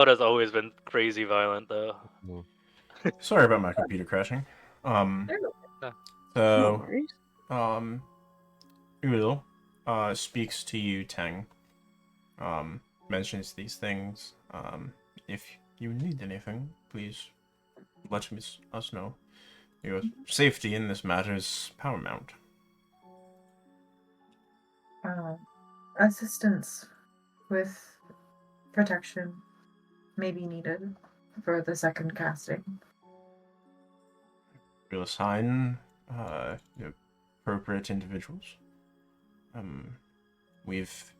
But has always been crazy violent, though. Sorry about my computer crashing. Um, No. No so, worries. um, Udo, speaks to you, Tang. Mentions these things. If you need anything, please us know. Your safety in this matter is paramount. Assistance with protection may be needed for the second casting. We'll assign the appropriate individuals. We've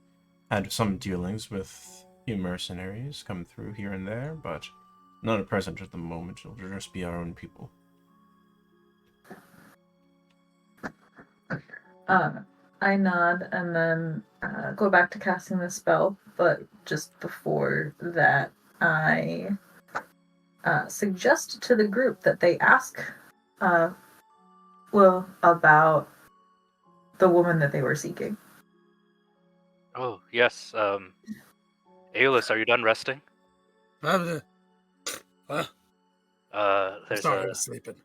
had some dealings with few mercenaries come through here and there, but not at present at the moment. It'll just be our own people. I nod and then go back to casting the spell, but just before that, I suggest to the group that they ask Will about the woman that they were seeking. Oh, yes. Aeolus, are you done resting? What? There's Sorry, I was sleeping.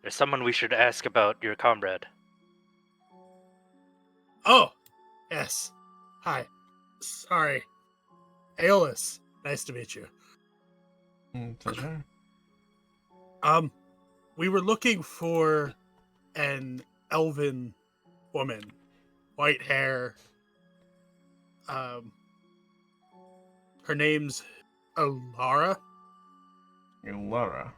there's someone we should ask about your comrade. Oh, yes. Hi. Sorry. Aeolus. Nice to meet you. Pleasure. We were looking for an elven woman. White hair. Her name's Alara. Lara.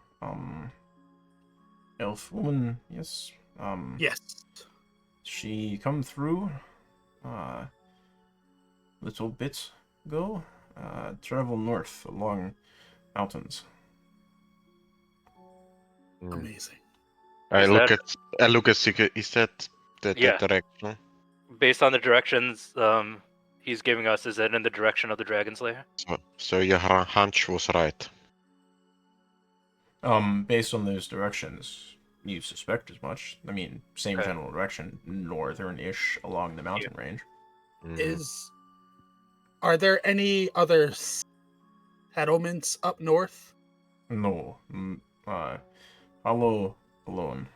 Elf woman, yes. Yes. She come through, little bit ago, travel north along mountains. Amazing. I Is look that- at Sigurd. Is that the Yeah. direction? Based on the directions he's giving us, is it in the direction of the Dragon's Lair? So your hunch was right. Based on those directions, you suspect as much. I mean, same Okay. general direction, northern-ish along the mountain range. Are there any other settlements up north? No, Hollow alone.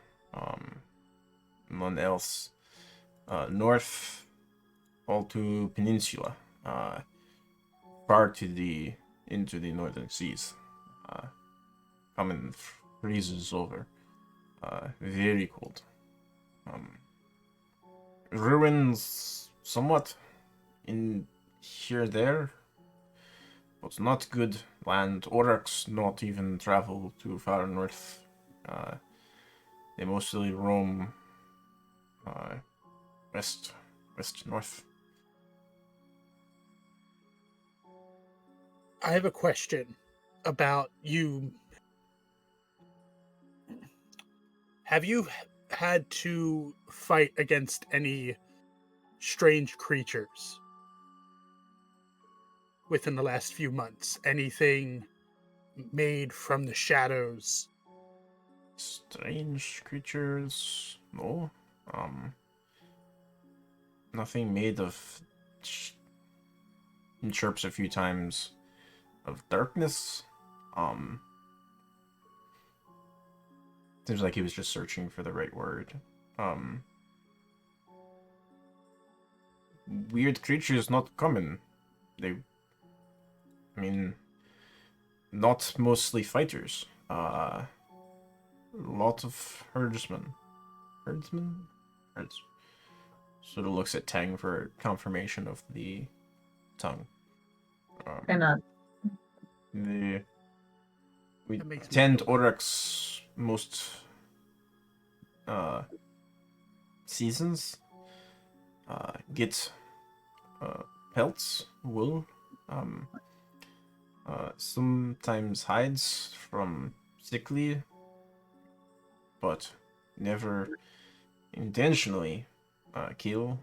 None else. North, all to Peninsula. Far into the northern seas. Coming freezes over. Very cold. Ruins somewhat in here there, but not good land. Orcs not even travel too far north. They mostly roam west north. I have a question about you. Have you had to fight against any strange creatures within the last few months? Anything made from the shadows? Strange creatures? No. Nothing made of chirps a few times of darkness. Seems like he was just searching for the right word. Weird creatures not common. Not mostly fighters. Lot of herdsmen. Herds. Sort of looks at Tang for confirmation of the tongue. We tend Oryx most seasons. Get pelts, wool, sometimes hides from sickly, but never intentionally kill.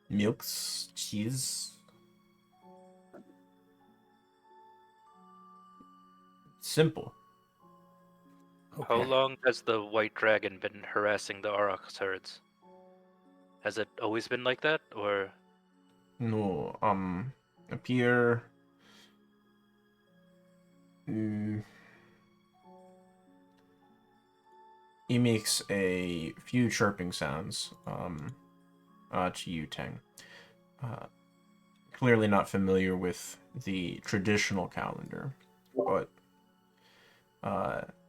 Milks, cheese. Simple. How long has the White Dragon been harassing the Aurochs herds? Has it always been like that, or? No, appear He makes a few chirping sounds to you, Tang. Clearly not familiar with the traditional calendar, but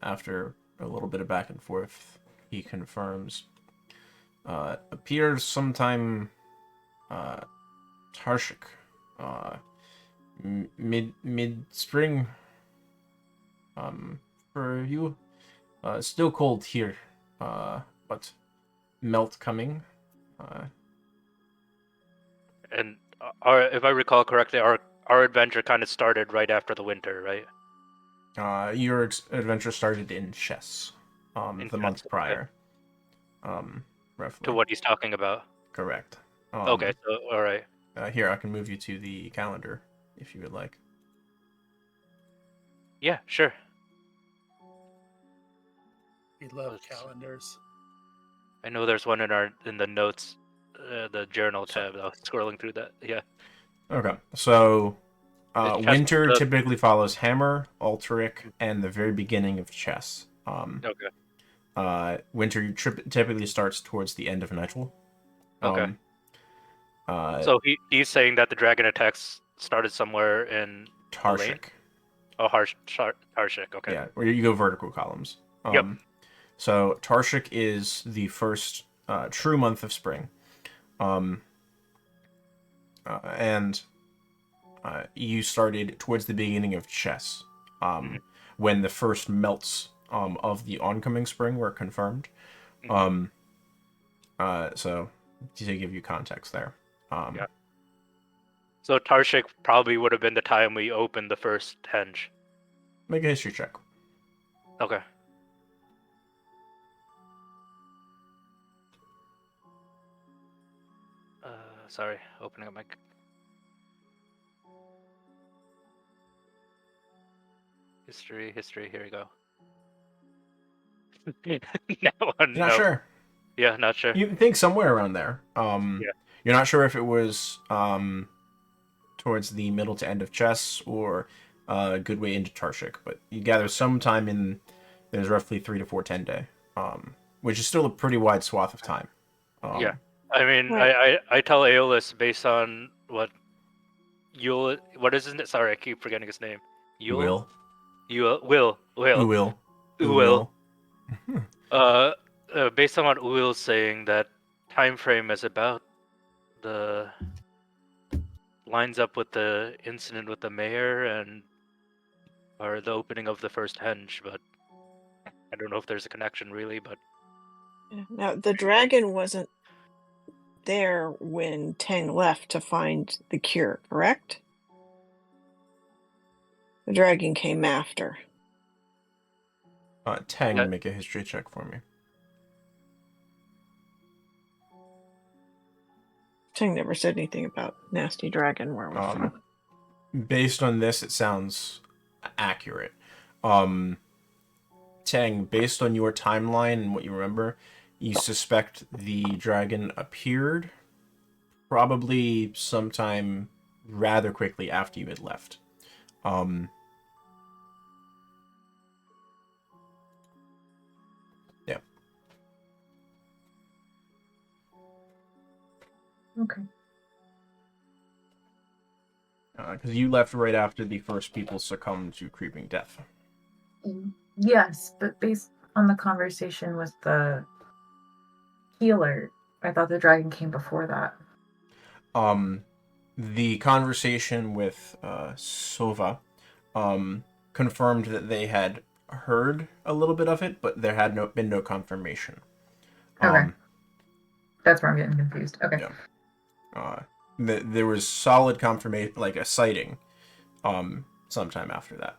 after a little bit of back and forth, he confirms. Appears sometime Tarshik, mid spring. For you, still cold here, but melt coming. And if I recall correctly, our adventure kind of started right after the winter, right? Your adventure started in Chess, In the month Chess, okay. prior. Roughly. To what he's talking about. Correct. Okay, so all right. Here, I can move you to the calendar if you would like. Yeah, sure. We love calendars. I know there's one in the notes, the journal tab. I was scrolling through that. Yeah. Okay, so Chess- winter typically follows Hammer, Alteric, and the very beginning of Chess. Okay. Winter typically starts towards the end of Nigel. Okay. So he's saying that the dragon attacks started somewhere in Tarshik. Oh, Tarshik. Okay. Yeah, where you go vertical columns. Yep. So Tarshik is the first true month of spring. And you started towards the beginning of Chess, when the first melts of the oncoming spring were confirmed. So to give you context there. Yeah. So Tarshik probably would have been the time we opened the first henge. Make a history check. Okay. Sorry, opening up my. History. Here we go. You're not sure. Yeah, not sure. You think somewhere around there. Yeah. You're not sure if it was towards the middle to end of Chess or a good way into Tarshik, but you gather sometime in there's roughly 3 to 4 10 day, which is still a pretty wide swath of time. Yeah. I mean, Right. I tell Aeolus based on what Yule. What is it? Sorry, I keep forgetting his name. Will. Will. Based on what Will's saying, that time frame is about the lines up with the incident with the mayor or the opening of the first henge, but I don't know if there's a connection really. But Now, the dragon wasn't there when Tang left to find the cure, correct? The dragon came after. Tang, Yeah. make a history check for me. Tang never said anything about nasty dragon where was from. Based on this, it sounds accurate. Tang, based on your timeline and what you remember, you suspect the dragon appeared probably sometime rather quickly after you had left. Yeah. Okay. Because you left right after the first people succumbed to creeping death. Yes, but based on the conversation with the healer, I thought the dragon came before that. The conversation with Sova confirmed that they had heard a little bit of it, but there had been no confirmation. Okay. That's where I'm getting confused. Okay. Yeah. There was solid confirmation, like a sighting, sometime after that.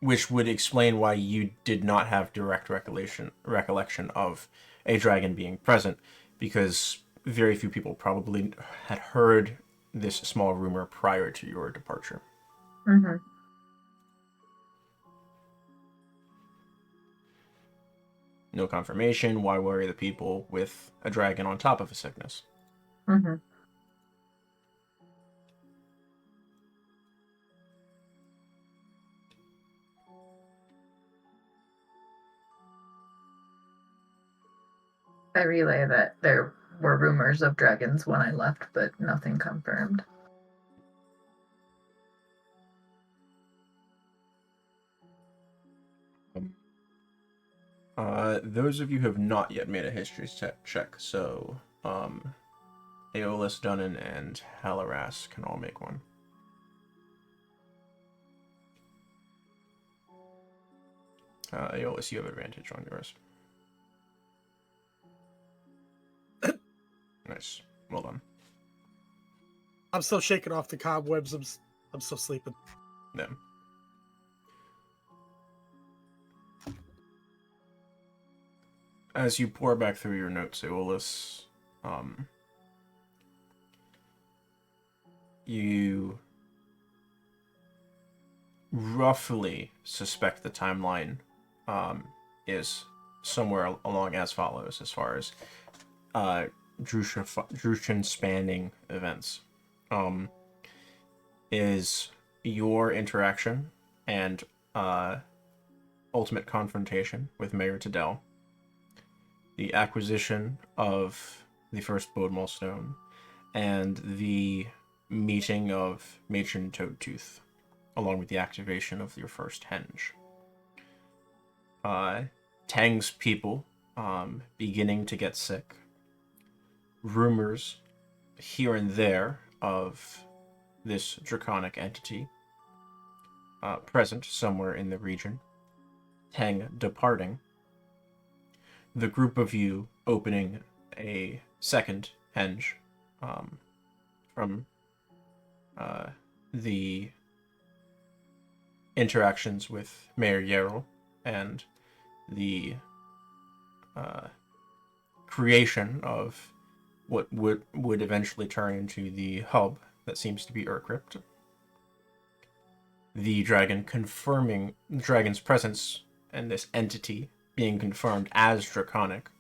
Which would explain why you did not have direct recollection of a dragon being present, because very few people probably had heard this small rumor prior to your departure. Mm-hmm. No confirmation. Why worry the people with a dragon on top of a sickness? Mm-hmm. I relay that there were rumors of dragons when I left, but nothing confirmed. Those of you who have not yet made a history check, so Aeolus, Dunnan, and Halaras can all make one. Aeolus, you have advantage on yours. Nice. Well done. I'm still shaking off the cobwebs. I'm still sleeping. Yeah. As you pour back through your notes, Aeolus, you roughly suspect the timeline is somewhere along as follows, as far as Droucian spanning events. Is your interaction and ultimate confrontation with Mayor Tadell, the acquisition of the first Bodemall Stone, and the meeting of Matron Toadtooth, along with the activation of your first henge. Tang's people beginning to get sick. Rumors here and there of this draconic entity present somewhere in the region. Tang departing. The group of you opening a second henge from the interactions with Mayor Yarrow and the creation of what would eventually turn into the hub that seems to be Urcrypt. The dragon's presence and this entity being confirmed as draconic,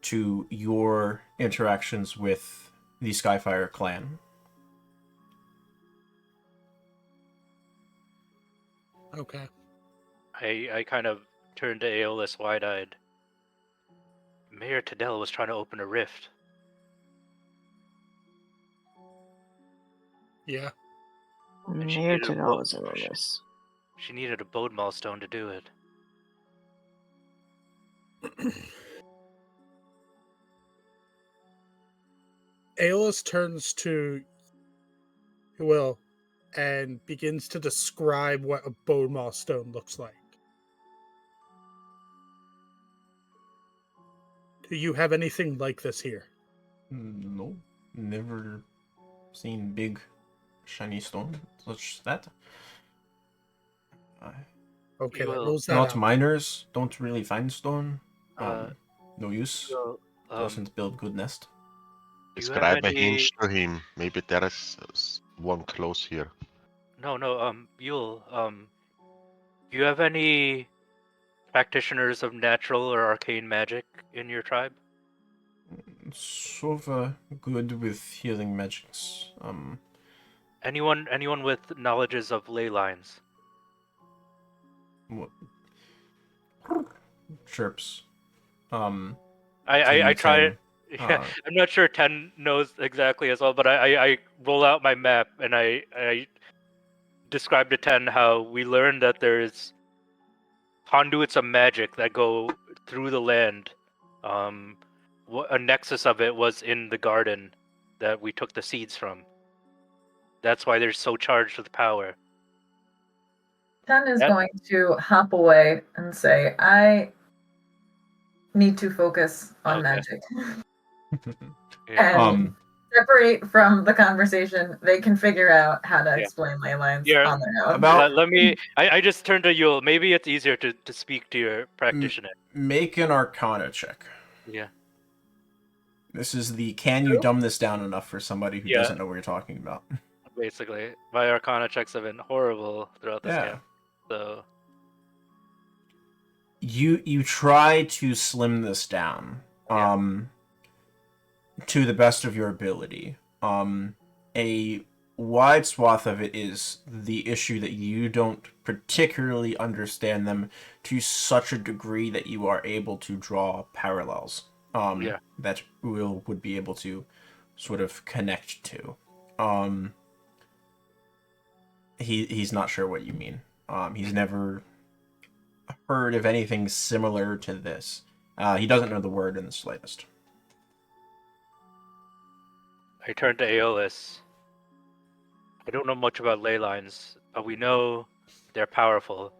to your interactions with the Skyfire clan. Okay. I kind of turned to Aeolus wide-eyed. Mayor Tadell was trying to open a rift. Yeah. And she Mayor needed a Tadell was in on this. She needed a Bodemall stone to do it. Aeolus turns to Will and begins to describe what a Bodemall stone looks like. Do you have anything like this here? No, never seen big shiny stone such that. Okay, You that will- rules that Not out. miners don't really find stone. Uh, No use. So, Doesn't build good nest. do you have Describe a any- hinge to him. Maybe there is one close here. No, Yule, do you have any practitioners of natural or arcane magic in your tribe? Sova good with healing magics. Anyone with knowledges of ley lines? What? Chirps. I try it. Ten, Yeah, I'm not sure 10 knows exactly as well, but I roll out my map and I describe to 10 how we learned that there's conduits of magic that go through the land. A nexus of it was in the garden that we took the seeds from. That's why they're so charged with power. Ten is Yep. going to hop away and say, I need to focus on Okay. magic. Yeah. And separate from the conversation. They can figure out how to Yeah. explain ley lines Yeah. on their own. About- Let me. I just turned to Yule. Maybe it's easier to speak to your practitioner. Make an Arcana check. Yeah. This is the can you dumb this down enough for somebody who Yeah. doesn't know what you're talking about. Basically, my Arcana checks have been horrible throughout this Yeah. game. So You try to slim this down. Yeah. To the best of your ability. A wide swath of it is the issue that you don't particularly understand them to such a degree that you are able to draw parallels Yeah. that Will would be able to sort of connect to. He's not sure what you mean. He's never heard of anything similar to this. He doesn't know the word in the slightest. I turn to Aeolus. I don't know much about ley lines, but we know they're powerful.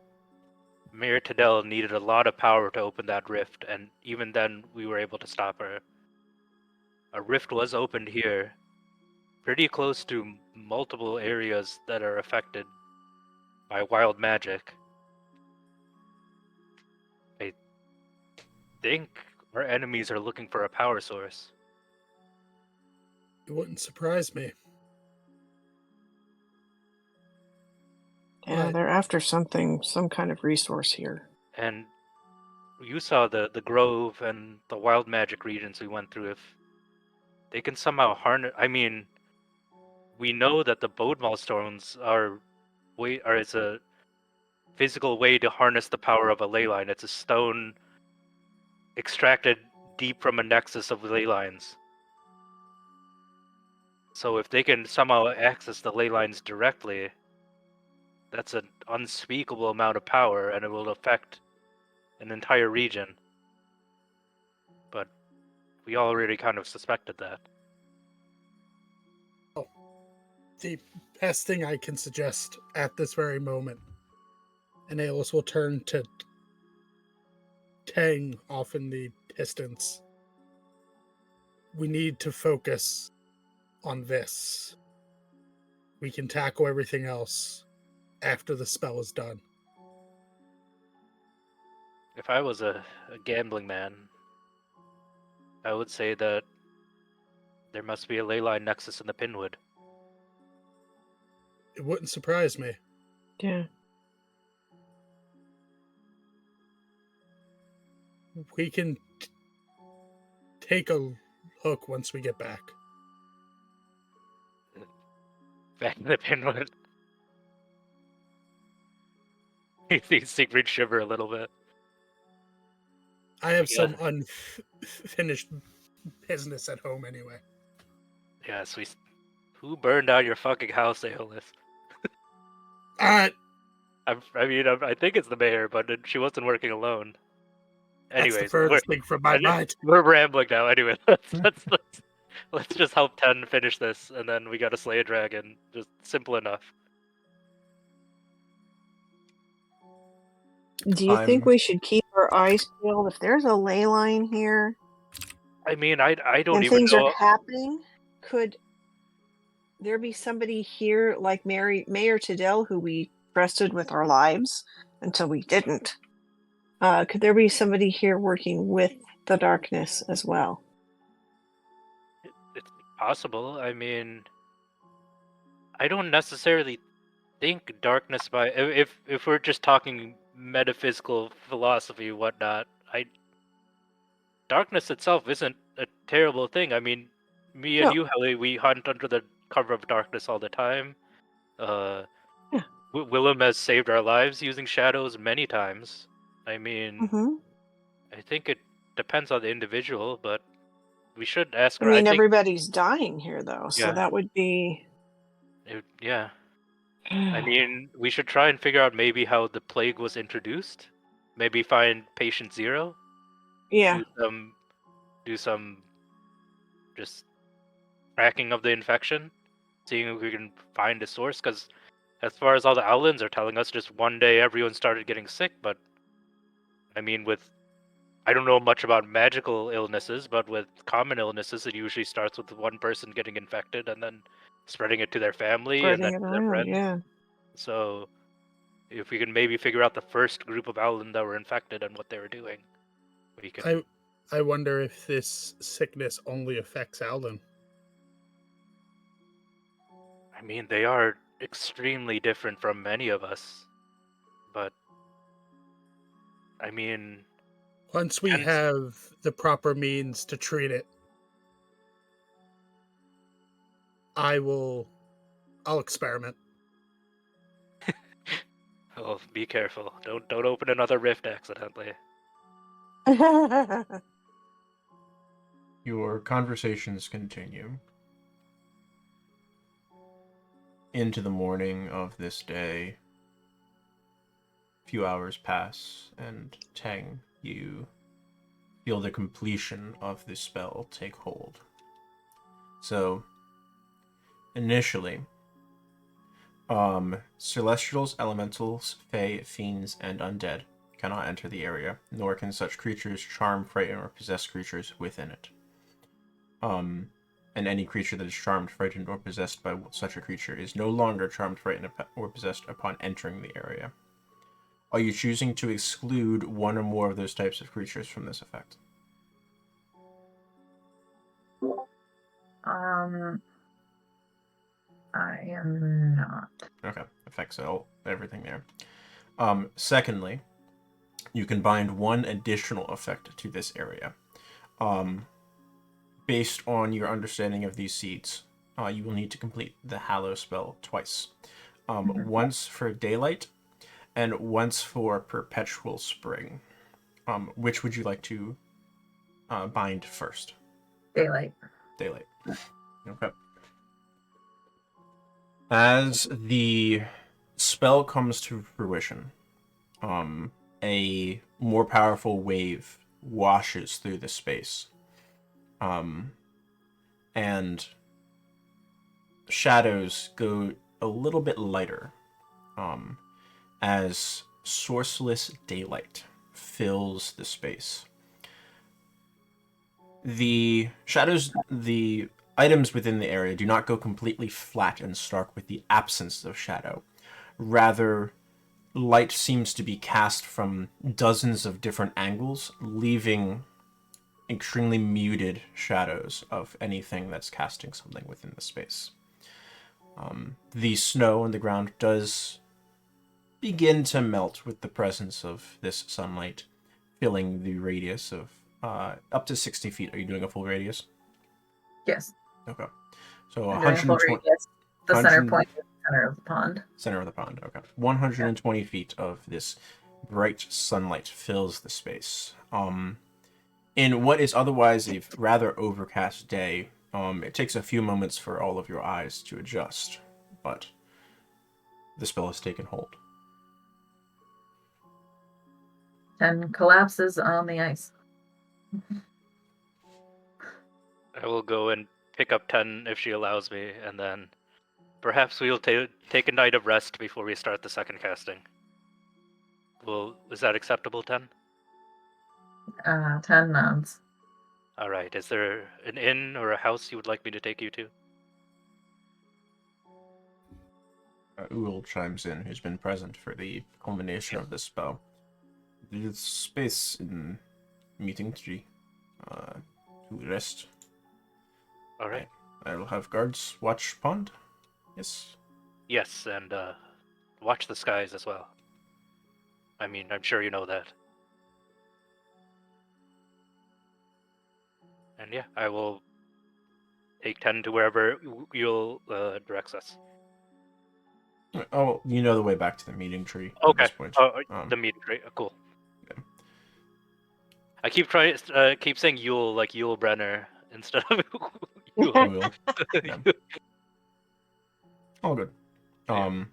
Mayor Tadell needed a lot of power to open that rift, and even then we were able to stop her. A rift was opened here, pretty close to multiple areas that are affected by wild magic. I think our enemies are looking for a power source. It wouldn't surprise me. Yeah, But they're after something, some kind of resource here. And you saw the grove and the wild magic regions we went through. If they can somehow harness, I mean, we know that the Bodmal stones are it's a physical way to harness the power of a ley line. It's a stone extracted deep from a nexus of ley lines. So if they can somehow access the ley lines directly, that's an unspeakable amount of power, and it will affect an entire region. But we already kind of suspected that. the best thing I can suggest at this very moment, and Aeolus will turn to Tang off in the distance. We need to focus on this. We can tackle everything else after the spell is done. If I was a gambling man, I would say that there must be a ley line nexus in the Pinwood. It wouldn't surprise me. Yeah. We can take a look once we get back. Back in the Pinwood. You see Sigrid shiver a little bit. I have Yeah. some unfinished business at home anyway. Yes, who burned down your fucking house, Aeolus? Uh, I think it's the mayor, but she wasn't working alone. that's the Anyways, furthest thing from my mind. we're rambling now. Anyway, let's just help 10 finish this, and then we gotta slay a dragon. Just simple enough. Do you think I'm- we should keep our eyes peeled? If there's a ley line here I mean, I don't and even things know. are happening, could there be somebody here like Mayor Tadell, who we trusted with our lives until we didn't? Could there be somebody here working with the darkness as well? It's possible. I mean, I don't necessarily think darkness by if we're just talking metaphysical philosophy whatnot. Darkness itself isn't a terrible thing. I mean, me and No. you, Helly, we hunt under the cover of darkness all the time. Yeah. Willem has saved our lives using shadows many times. I mean, Mm-hmm. I think it depends on the individual, but we should ask I her. I mean, think, everybody's dying here, though, so yeah, that would be. yeah. I mean, we should try and figure out maybe how the plague was introduced. Maybe find patient zero. Yeah. Do some just tracking of the infection, seeing if we can find a source. Because as far as all the outlins are telling us, just one day everyone started getting sick. But I mean, I don't know much about magical illnesses, but with common illnesses, it usually starts with one person getting infected and then spreading it to their family and then Spreading it to their around, friends. yeah. So if we can maybe figure out the first group of Owlin that were infected and what they were doing, we can. I wonder if this sickness only affects Alden. I mean, they are extremely different from many of us, but I mean, Once we Ken's- have the proper means to treat it, I will I'll experiment. Oh, be careful. Don't open another rift accidentally. Your conversations continue. Into the morning of this day, a few hours pass, and Tang, you feel the completion of the spell take hold. So, initially, celestials, elementals, fae, fiends, and undead cannot enter the area, nor can such creatures charm, frighten, or possess creatures within it. And any creature that is charmed, frightened, or possessed by such a creature is no longer charmed, frightened, or possessed upon entering the area. Are you choosing to exclude one or more of those types of creatures from this effect? I am not. Okay, affects everything there. Secondly, you can bind one additional effect to this area. Based on your understanding of these seeds, you will need to complete the Hallow spell twice. Once for daylight, and once for perpetual spring. Which would you like to bind first? Daylight. Daylight. Okay. As the spell comes to fruition, a more powerful wave washes through the space. And shadows go a little bit lighter as sourceless daylight fills the space. The shadows, the items within the area do not go completely flat and stark with the absence of shadow. Rather, light seems to be cast from dozens of different angles, leaving extremely muted shadows of anything that's casting something within the space. The snow on the ground does begin to melt with the presence of this sunlight, filling the radius of up to 60 feet. Are you doing a full radius? Yes. Okay. So I'm doing a full 120. radius. The center 100 point is the center of the pond. Center of the pond. Okay. 120 feet of this bright sunlight fills the space. In what is otherwise a rather overcast day, it takes a few moments for all of your eyes to adjust, but the spell has taken hold. And collapses on the ice. I will go and pick up 10 if she allows me, and then perhaps we'll take a night of rest before we start the second casting. Is that acceptable, 10? 10 nods. All right. Is there an inn or a house you would like me to take you to? Uul chimes in, who's been present for the culmination of this spell. There's space in meeting tree to rest. All right. I will have guards watch pond. Yes. Yes, and watch the skies as well. I mean, I'm sure you know that. And yeah, I will take 10 to wherever you'll direct us. Oh, you know the way back to the meeting tree at Okay. this point. The meeting tree. Cool. Yeah. I keep keep saying Yule like Yule Brenner instead of Yule. Uul. Yeah. All good. Yeah.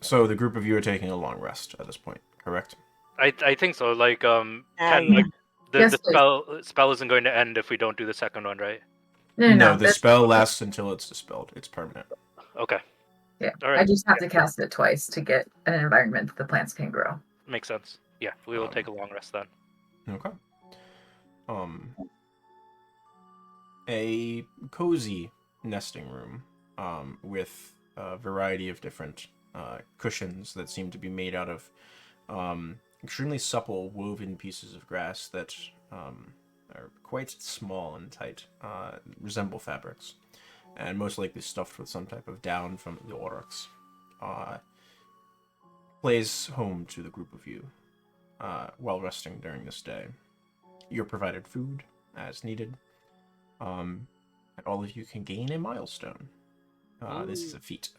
So the group of you are taking a long rest at this point, correct? I think so. Like 10, yeah. like the Yes, spell isn't going to end if we don't do the second one, right? No, The spell lasts until it's dispelled. It's permanent. Okay. Yeah. All right. I just have to cast it twice to get an environment that the plants can grow. Makes sense. Yeah, we will take a long rest then. Okay. A cozy nesting room, with a variety of different cushions that seem to be made out of extremely supple woven pieces of grass that are quite small and tight, resemble fabrics, and most likely stuffed with some type of down from the aurochs. Plays home to the group of you while resting during this day. You're provided food as needed. All of you can gain a milestone. This is a feat.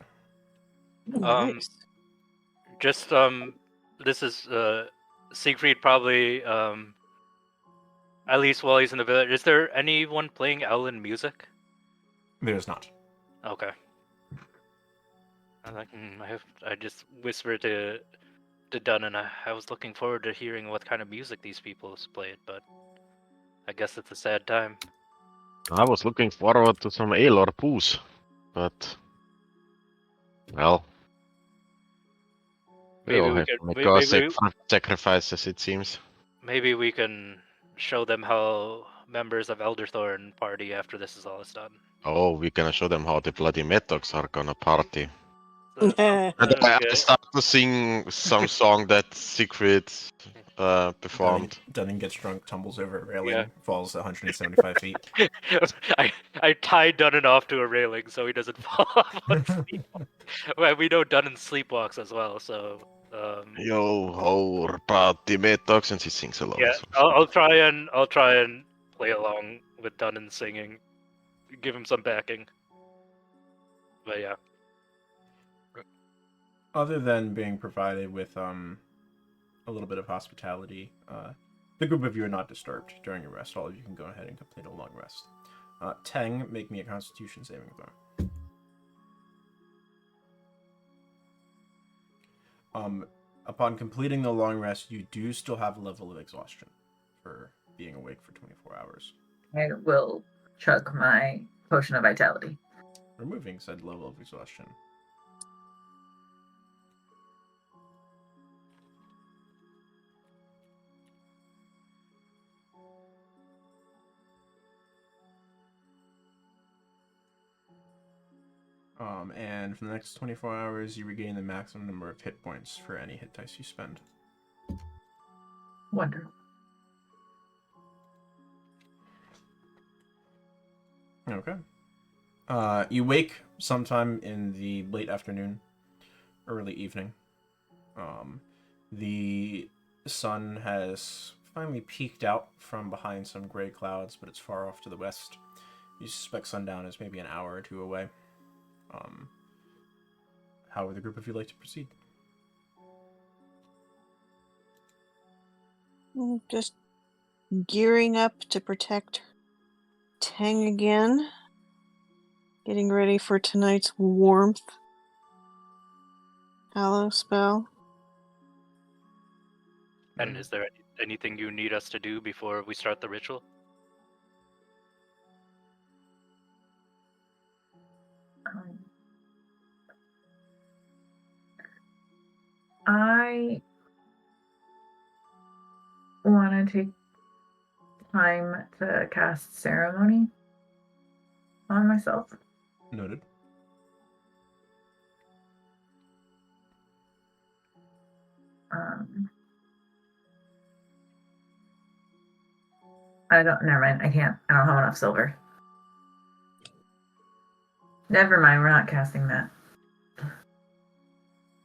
Nice. Just this is Siegfried probably at least while he's in the village. Is there anyone playing Owlin music? There's not. Okay. I'm like, I just whispered to Dunn, and I was looking forward to hearing what kind of music these people played, but I guess it's a sad time. I was looking forward to some ale or booze, but well, we all have to make our sacrifices, it seems. Maybe we can show them how members of Elderthorn party after this is all done. Oh, we're gonna show them how the bloody Metox are gonna party. So, And I okay. start to sing some song that Siegfried performed. Dunning gets drunk, tumbles over a railing, Yeah. falls 175 feet. I tied Dunnan off to a railing so he doesn't fall off. Well, we know Dunnan sleepwalks as well, so Yo ho, party Metox, and he sings along. yeah, I'll try and play along with Dunnan singing, give him some backing. But yeah. Other than being provided with a little bit of hospitality, the group of you are not disturbed during your rest. All of you can go ahead and complete a long rest. Teng, make me a Constitution saving throw. Upon completing the long rest, you do still have a level of exhaustion for being awake for 24 hours. I will chug my potion of vitality. Removing said level of exhaustion. And for the next 24 hours, you regain the maximum number of hit points for any hit dice you spend. Wonderful. Okay. You wake sometime in the late afternoon, early evening. The sun has finally peeked out from behind some gray clouds, but it's far off to the west. You suspect sundown is maybe an hour or two away. How would the group of you like to proceed? Just gearing up to protect Tang again. Getting ready for tonight's warmth. Hallow spell. And is there anything you need us to do before we start the ritual? I want to take time to cast ceremony on myself. Noted. Never mind, I can't. I don't have enough silver. Never mind, we're not casting that.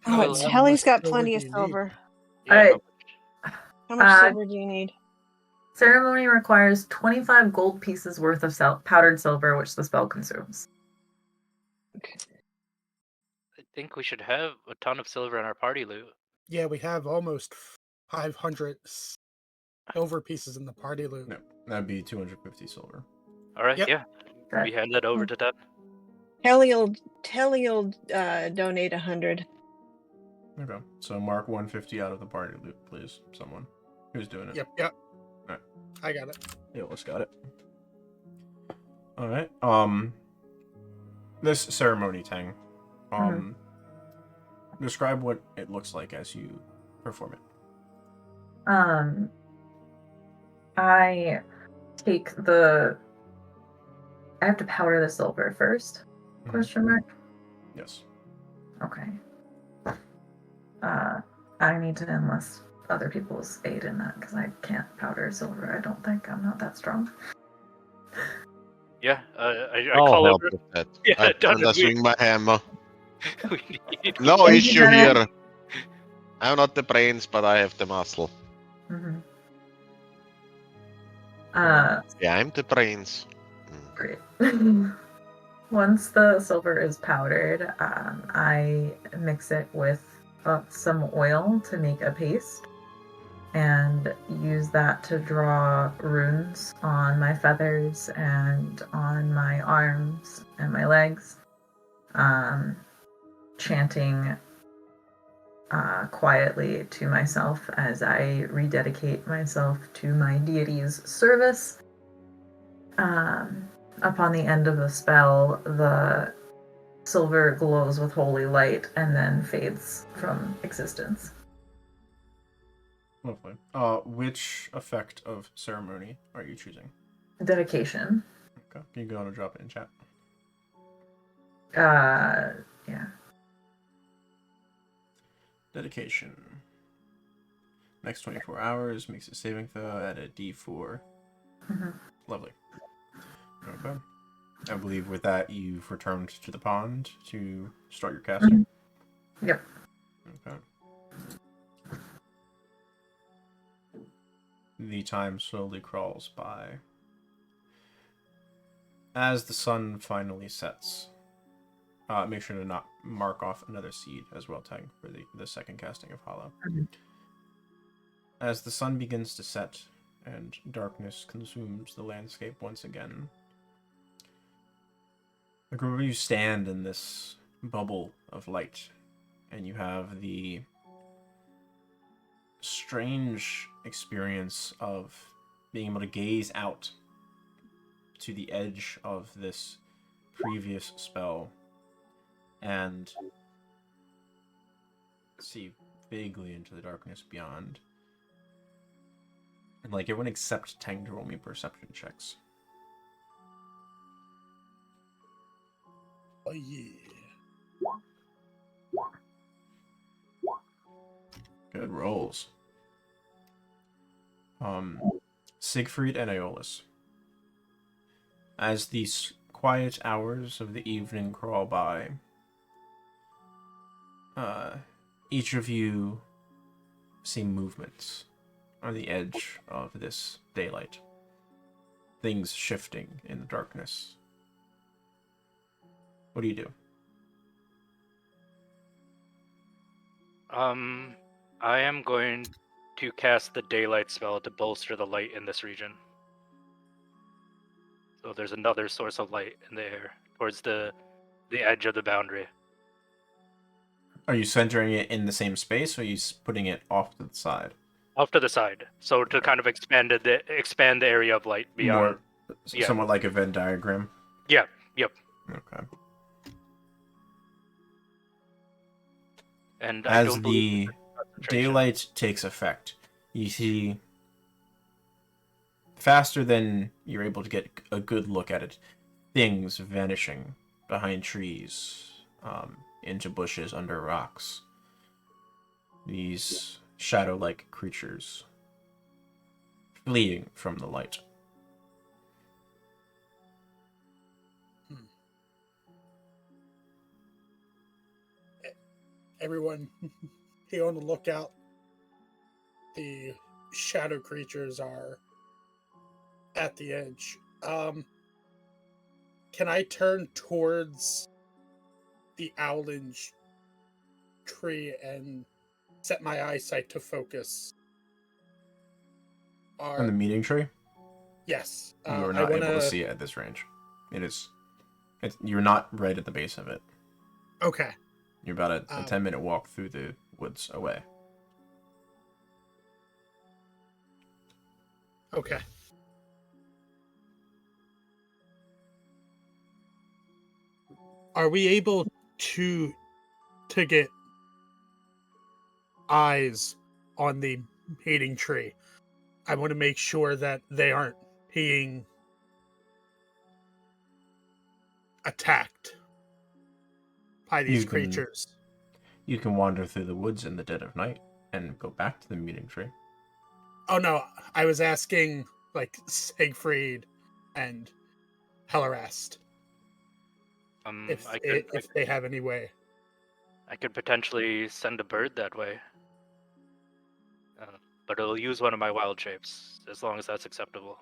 Oh, Well, Helly's got silver plenty do of you need? silver. Yeah, How much silver do you need? Ceremony requires 25 gold pieces worth of powdered silver, which the spell consumes. I think we should have a ton of silver in our party loot. Yeah, we have almost 500 silver pieces in the party loot. No, that'd be 250 silver. All right, Yep. yeah. We hand that over to them. Helly will donate 100. Okay, so mark 150 out of the party loot, please. Someone. Who's doing it? Yep. Alright. I got it. Yeah, let's got it. Alright, this ceremony, Tang. Describe what it looks like as you perform it. I take I have to powder the silver first? Question mark? Yes. Okay. I need to enlist other people's aid in that because I can't powder silver. I don't think I'm not that strong. Yeah, I I'll call help over. with that. Yeah, I done. swing my hammer. We need. No Thank you, issue Jenna. here. I'm not the brains, but I have the muscle. Mm-hmm. Yeah, I'm the brains. Great. Once the silver is powdered, I mix it with some oil to make a paste and use that to draw runes on my feathers and on my arms and my legs, chanting quietly to myself as I rededicate myself to my deity's service. Upon the end of the spell, the silver glows with holy light and then fades from existence. Lovely. Which effect of ceremony are you choosing? Dedication. Okay. Can you go on and drop it in chat? Yeah. Dedication. Next 24 hours makes a saving throw at a D4. Mm-hmm. Lovely. Okay. I believe with that you've returned to the pond to start your casting. Mm-hmm. Yep. Okay. The time slowly crawls by. As the sun finally sets, make sure to not mark off another seed as well, Tag, for the second casting of Hollow. Mm-hmm. As the sun begins to set and darkness consumes the landscape once again, a group of you stand in this bubble of light, and you have the strange experience of being able to gaze out to the edge of this previous spell and see vaguely into the darkness beyond. And like everyone except Tang to roll me perception checks. Oh yeah. Good rolls. Siegfried and Aeolus. As these quiet hours of the evening crawl by, each of you see movements on the edge of this daylight. Things shifting in the darkness. What do you do? I am going to cast the daylight spell to bolster the light in this region. So there's another source of light in the air towards the edge of the boundary. Are you centering it in the same space, or are you putting it off to the side? Off to the side, so to kind of expand the area of light beyond. More, yeah. somewhat like a Venn diagram? Yeah, yep. Okay. And as the daylight takes effect, you see, faster than you're able to get a good look at it, things vanishing behind trees, into bushes, under rocks. These shadow-like creatures fleeing from the light. Everyone, be on the lookout. The shadow creatures are at the edge. Can I turn towards the owlinge tree and set my eyesight to focus? On the meeting tree? Yes. You are not able to see it at this range. You're not right at the base of it. Okay. You're about a 10-minute walk through the woods away. Okay. Are we able to get eyes on the mating tree? I want to make sure that they aren't being attacked by these creatures. You can wander through the woods in the dead of night and go back to the meeting tree. Oh no, I was asking like Siegfried and Hellerast. If they have any way. I could potentially send a bird that way. But it'll use one of my wild shapes, as long as that's acceptable.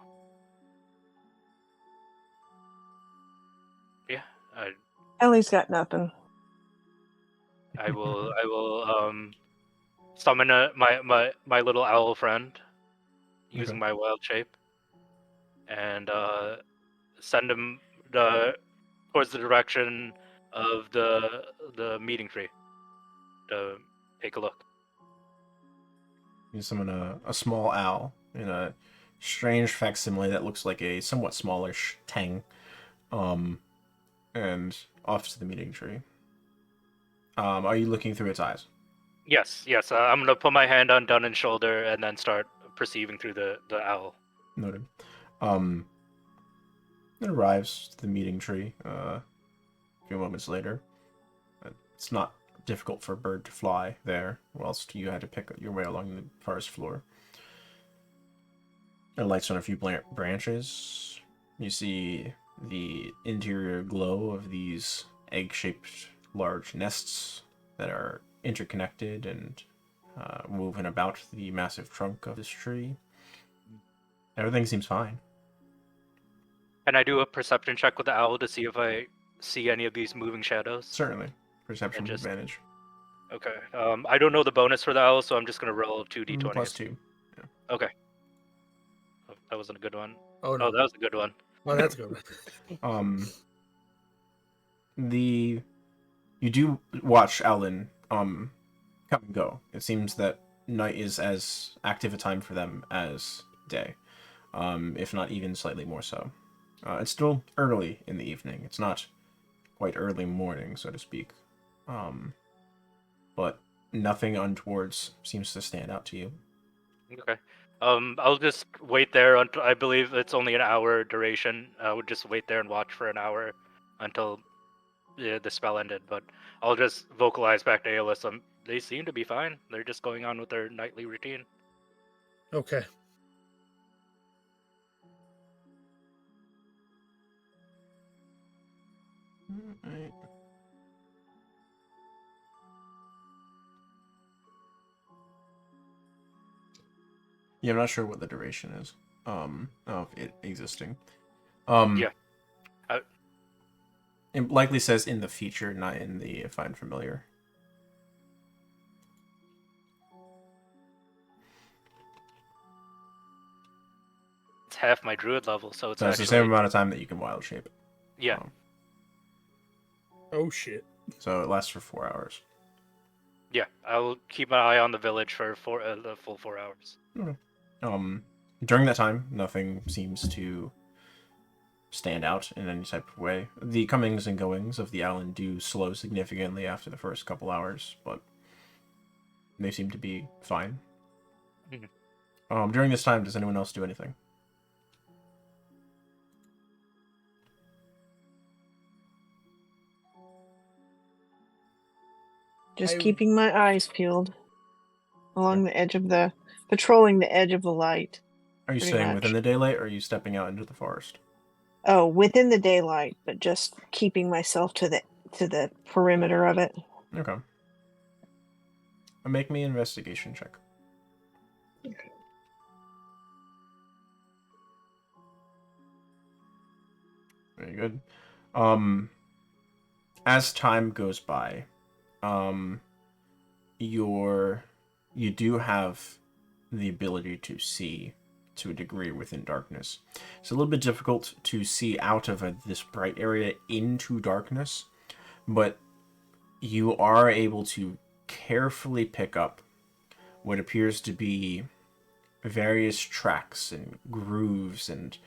Ellie's got nothing. I will summon my little owl friend using Okay. my wild shape, and send him towards the direction of the meeting tree to take a look. You summon a small owl in a strange facsimile that looks like a somewhat smallish Tang, and off to the meeting tree. Are you looking through its eyes? Yes. I'm gonna put my hand on Dunn's shoulder and then start perceiving through the owl. Noted. It arrives to the meeting tree a few moments later. It's not difficult for a bird to fly there, whilst you had to pick your way along the forest floor. It lights on a few branches. You see the interior glow of these egg-shaped large nests that are interconnected and woven about the massive trunk of this tree. Everything seems fine. Can I do a perception check with the owl to see if I see any of these moving shadows? Certainly. Perception And just- advantage. Okay. I don't know the bonus for the owl, so I'm just gonna roll 2d20. Plus 2. Okay. Oh, that wasn't a good one. Oh Oh, no. that was a good one. Oh, that's good. You do watch Ellen come and go. It seems that night is as active a time for them as day, if not even slightly more so. It's still early in the evening. It's not quite early morning, so to speak. But nothing untowards seems to stand out to you. Okay. I'll just wait there until I believe it's only an hour duration. I would just wait there and watch for an hour until the spell ended. But I'll just vocalize back to Aeolus. They seem to be fine. They're just going on with their nightly routine. Okay. Alright. Yeah, I'm not sure what the duration is. Of it existing. Yeah. It likely says in the feature, not in the find familiar. It's half my druid level, so it's So it's actually the same amount of time that you can wild shape it. Yeah. Oh shit. So it lasts for 4 hours. Yeah. I'll keep my eye on the village for the full 4 hours. During that time, nothing seems to stand out in any type of way. The comings and goings of the Allen do slow significantly after the first couple hours, but they seem to be fine. Mhm. During this time, does anyone else do anything? Just keeping my eyes peeled along the edge of patrolling the edge of the light. Are you Pretty staying much. within the daylight, or are you stepping out into the forest? Oh, within the daylight, but just keeping myself to the perimeter of it. Okay. Make me an investigation check. Very good. As time goes by, you do have the ability to see to a degree within darkness. It's a little bit difficult to see out of this bright area into darkness, but you are able to carefully pick up what appears to be various tracks and grooves and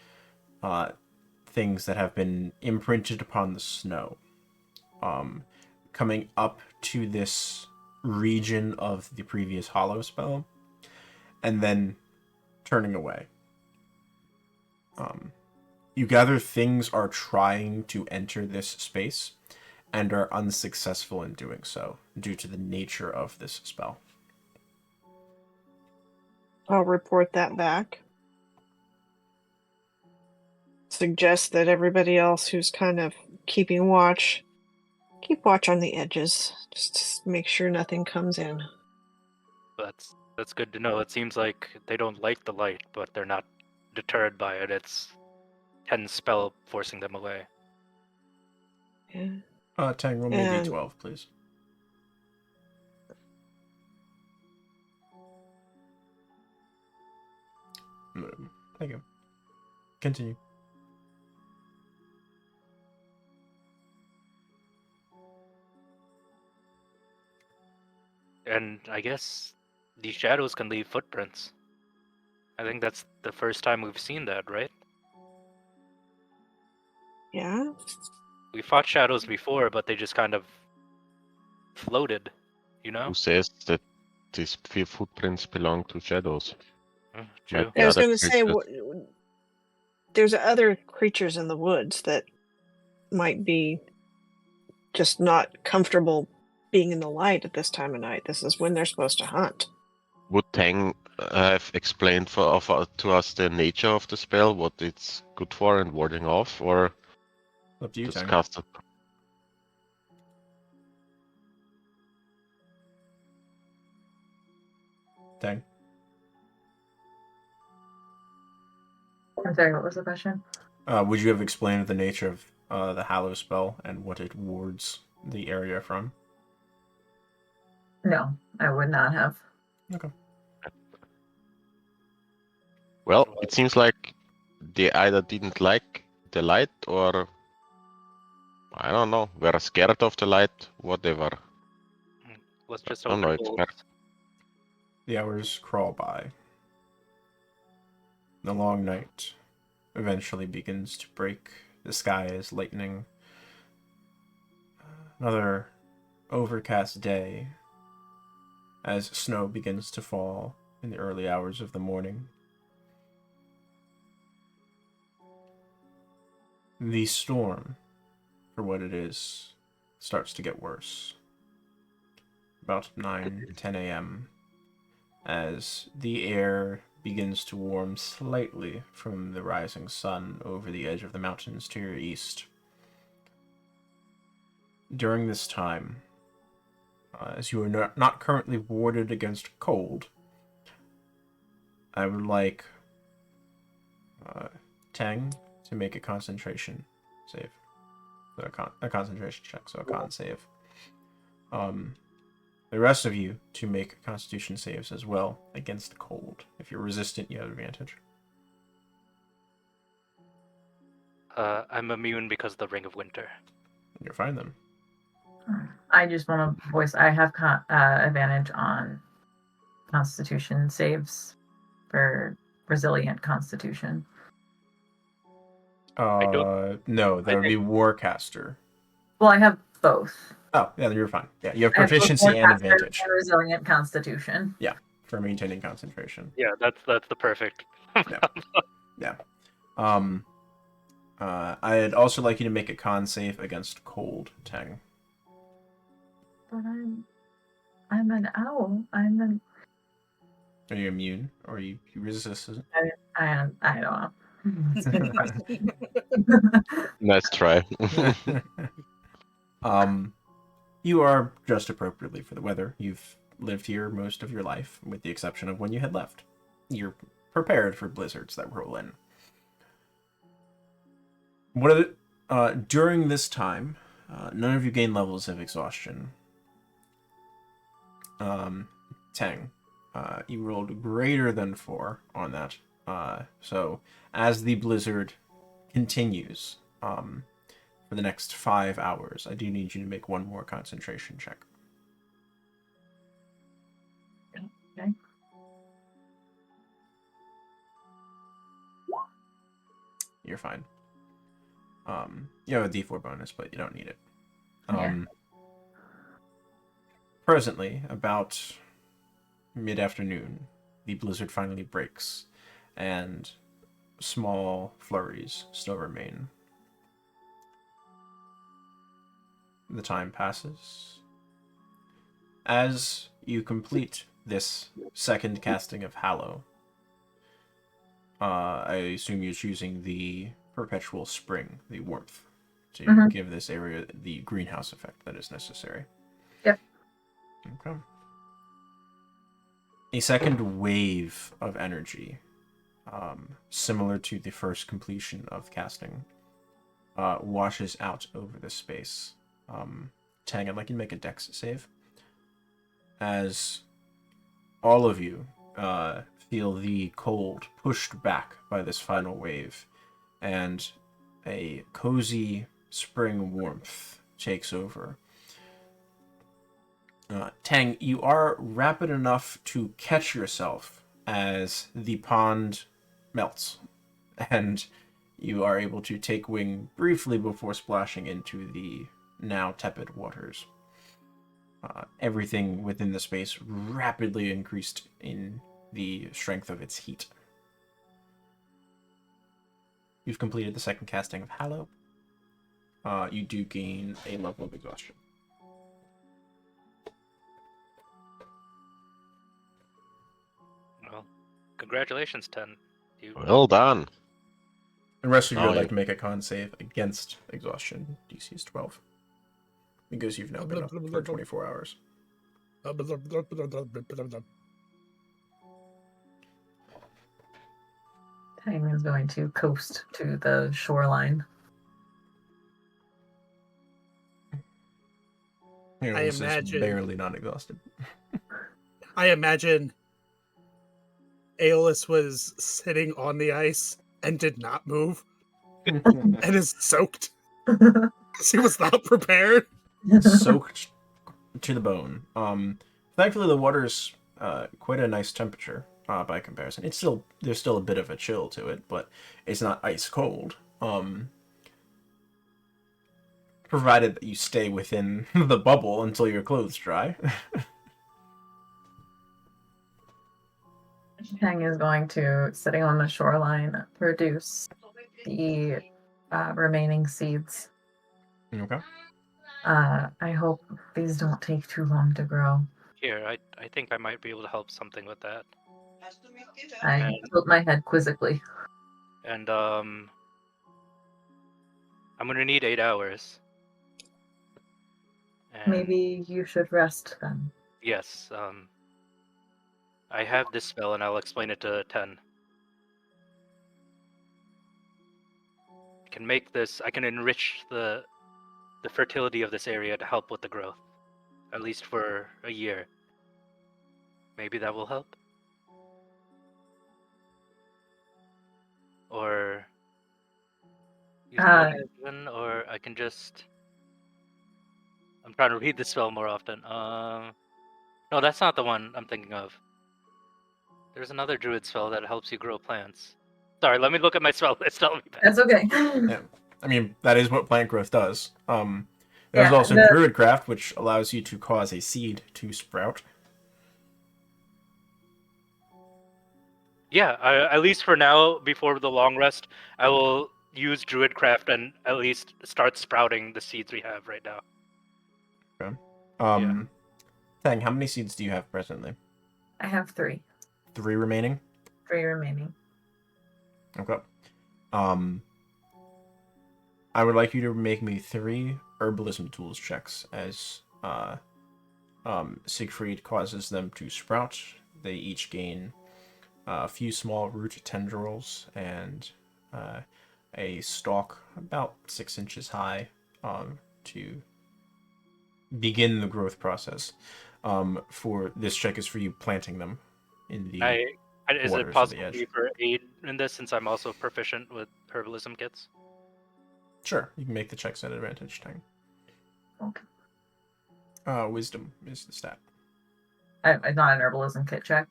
things that have been imprinted upon the snow. Coming up to this region of the previous hollow spell, and then turning away. You gather things are trying to enter this space and are unsuccessful in doing so due to the nature of this spell. I'll report that back. Suggest that everybody else who's kind of keeping watch, keep watch on the edges. Just to make sure nothing comes in. That's good to know. It seems like they don't like the light, but they're not deterred by it. It's Ken's spell forcing them away. Yeah. Tang, roll me a And- d12, please. Thank you. Continue. And I guess these shadows can leave footprints. I think that's the first time we've seen that, right? Yeah. We fought shadows before, but they just kind of floated, you know? Who says that these footprints belong to shadows? True. Might be I was other going to say, creatures. there's other creatures in the woods that might be just not comfortable being in the light at this time of night. This is when they're supposed to hunt. Would Tang have explained to us the nature of the spell, what it's good for and warding off, or Up to you, just Tang. cast it? Tang. I'm sorry, what was the question? Would you have explained the nature of the Hallow spell and what it wards the area from? No, I would not have. Okay. Well, it seems like they either didn't like the light or, I don't know, were scared of the light, whatever. Let's just I hope don't know, it it's holds. The hours crawl by. The long night eventually begins to break. The sky is lightening. Another overcast day as snow begins to fall in the early hours of the morning. The storm, for what it is, starts to get worse. About 9-10 a.m. as the air begins to warm slightly from the rising sun over the edge of the mountains to your east. During this time, as you are not currently warded against cold, I would like Tang to make a concentration save. So a concentration check, so a con save. The rest of you to make constitution saves as well against cold. If you're resistant, you have advantage. I'm immune because of the Ring of Winter. You're fine then. I just want to voice. I have advantage on Constitution saves for resilient Constitution. No, that would be Warcaster. Well, I have both. Oh, yeah, you're fine. Yeah, you have I have both proficiency and Warcaster advantage and resilient Constitution. for maintaining concentration. Yeah, that's the perfect. Yeah. I'd also like you to make a con save against cold, Tang. But I'm an owl. Are you immune or you resistant? I don't know. Nice try. You are just appropriately for the weather. You've lived here most of your life, with the exception of when you had left. You're prepared for blizzards that roll in. During this time, none of you gain levels of exhaustion. Tang, you rolled greater than 4 on that. So as the blizzard continues, for the next 5 hours, I do need you to make one more concentration check. Okay. You're fine. You have a D4 bonus, but you don't need it. Yeah. Presently, about mid-afternoon, the blizzard finally breaks, and small flurries still remain. The time passes. As you complete this second casting of Hallow, I assume you're choosing the Perpetual Spring, the warmth, to give this area the greenhouse effect that is necessary. Yep. Okay. A second wave of energy, similar to the first completion of casting, washes out over the space. Tang, I'd like you to make a dex save. As all of you feel the cold pushed back by this final wave, and a cozy spring warmth takes over. Tang, you are rapid enough to catch yourself as the pond melts, and you are able to take wing briefly before splashing into the now tepid waters. Everything within the space rapidly increased in the strength of its heat. You've completed the second casting of Hallow. You do gain a level of exhaustion. Well, congratulations, 10. You Well done. The rest of you Oh, would like yeah. to make a con save against exhaustion. DC is 12. Because you've now been up for 24 hours. Tang is going to coast to the shoreline. This is imagine- barely not exhausted. I imagine Aeolus was sitting on the ice and did not move and is soaked. He was not prepared. Soaked to the bone. Thankfully, the water's quite a nice temperature by comparison. There's still a bit of a chill to it, but it's not ice cold. Provided that you stay within the bubble until your clothes dry. Tang is going to, sitting on the shoreline, produce the remaining seeds. Okay. I hope these don't take too long to grow. here. I think I might be able to help something with that. I And- tilt my head quizzically. And I'm gonna need 8 hours. And Maybe you should rest then. yes, I have this spell, and I'll explain it to 10. I can enrich the fertility of this area to help with the growth, at least for a year. Maybe that will help. Or use poison, or I can just. I'm trying to read the spell more often. No, that's not the one I'm thinking of. There's another druid spell that helps you grow plants. Sorry, let me look at my spell list. Tell me that. That's okay. Yeah. I mean, that is what plant growth does. There's Yeah, also Druidcraft, which allows you to cause a seed to sprout. Yeah, at least for now, before the long rest, I will use Druidcraft and at least start sprouting the seeds we have right now. Okay. Yeah. Tang, how many seeds do you have presently? I have 3. 3 remaining? 3 remaining. Okay. I would like you to make me 3 herbalism tools checks as Siegfried causes them to sprout. They each gain a few small root tendrils and a stalk about 6 inches high to begin the growth process. For this check is for you planting them in the Is waters it of possible the edge. for you for aid in this, since I'm also proficient with herbalism kits? Sure, you can make the checks at advantage, Tang. Okay. Wisdom is the stat. It's not an herbalism kit check.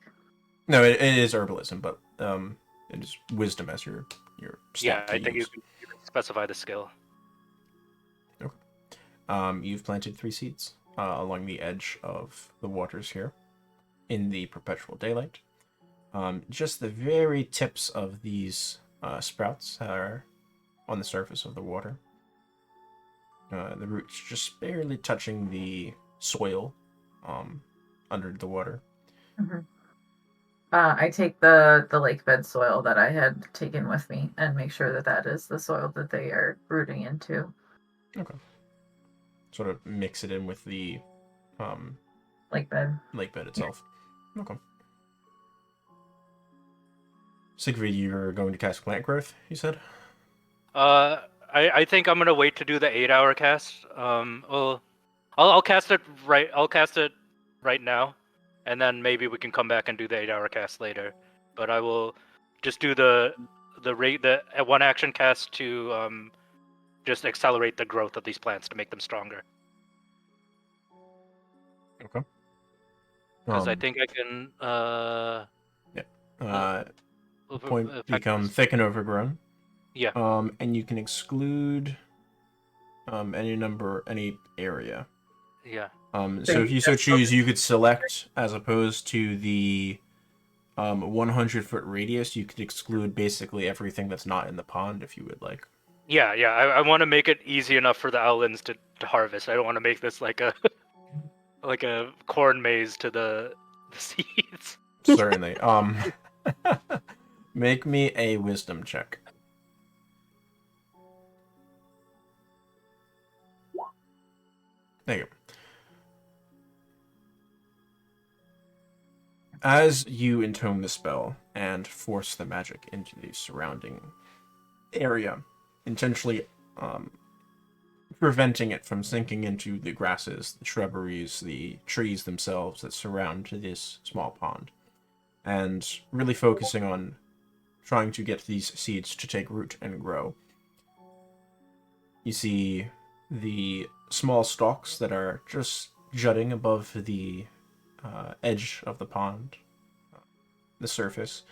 No, it is herbalism, but it is wisdom as your stat Yeah, to I think use. you can specify the skill. You've planted 3 seeds along the edge of the waters here in the perpetual daylight. Just the very tips of these sprouts are on the surface of the water. The roots just barely touching the soil under the water. Mm-hmm. I take the lake bed soil that I had taken with me and make sure that that is the soil that they are rooting into. Okay. Sort of mix it in with the Lake bed. lake bed itself. Okay. Siegfried, you're going to cast plant growth, you said? I I think I'm gonna wait to do the 8-hour cast. Well, I'll cast it right. I'll cast it right now, and then maybe we can come back and do the 8-hour cast later. But I will just do the one action cast to just accelerate the growth of these plants to make them stronger. Okay. Because I think I can. Point become thick and overgrown. Yeah. And you can exclude any area. Yeah. So if you so choose, you could select, as opposed to the 100-foot radius, you could exclude basically everything that's not in the pond if you would like. Yeah. I want to make it easy enough for the owlins to harvest. I don't want to make this like a like a corn maze to the seeds. Certainly. Make me a wisdom check. There you go. As you intone the spell and force the magic into the surrounding area, intentionally preventing it from sinking into the grasses, the shrubberies, the trees themselves that surround this small pond, and really focusing on trying to get these seeds to take root and grow. You see the small stalks that are just jutting above the edge of the pond, the surface,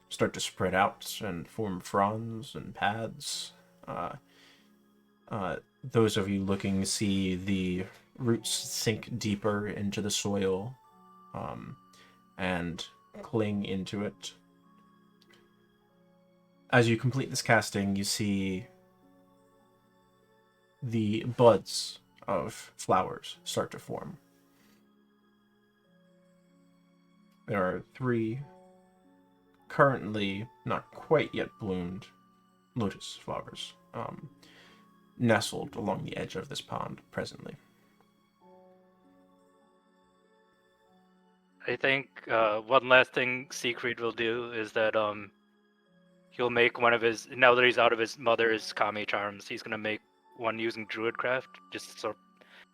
start to spread out and form fronds and pads. Those of you looking see the roots sink deeper into the soil and cling into it. As you complete this casting, you see the buds of flowers start to form. There are 3 currently not quite yet bloomed lotus flowers nestled along the edge of this pond presently. I think one last thing Siegfried will do is that he'll make one of his, now that he's out of his mother's kami charms, he's gonna make one using druidcraft, just so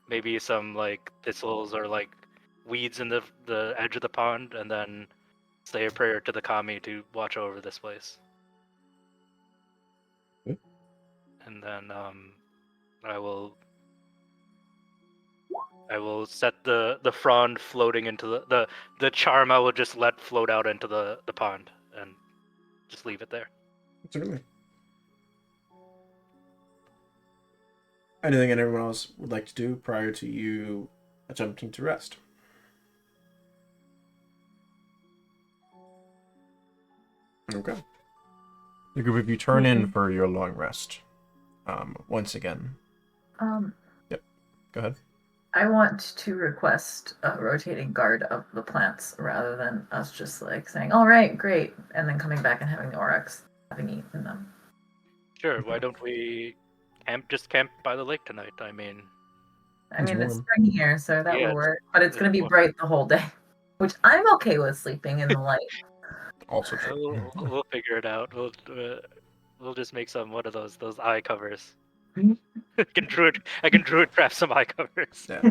maybe some like thistles or like weeds in the edge of the pond, and then say a prayer to the kami to watch over this place. Okay. And then I will set the frond floating into the charm. I will just let float out into the pond and just leave it there. Certainly. Anything anyone else would like to do prior to you attempting to rest? Okay. The group of you turn in for your long rest. Once again. Yep. Go ahead. I want to request a rotating guard of the plants rather than us just like saying, all right, great, and then coming back and having the Oryx having eaten them. Sure. Why don't we camp by the lake tonight? I mean, It's it's warm. spring here, so that Yeah, would work. But it's going to be warm. bright the whole day, which I'm okay with sleeping in the light. Also true. We'll figure it out. We'll just make some one of those eye covers. I can druid craft some eye covers. Yeah.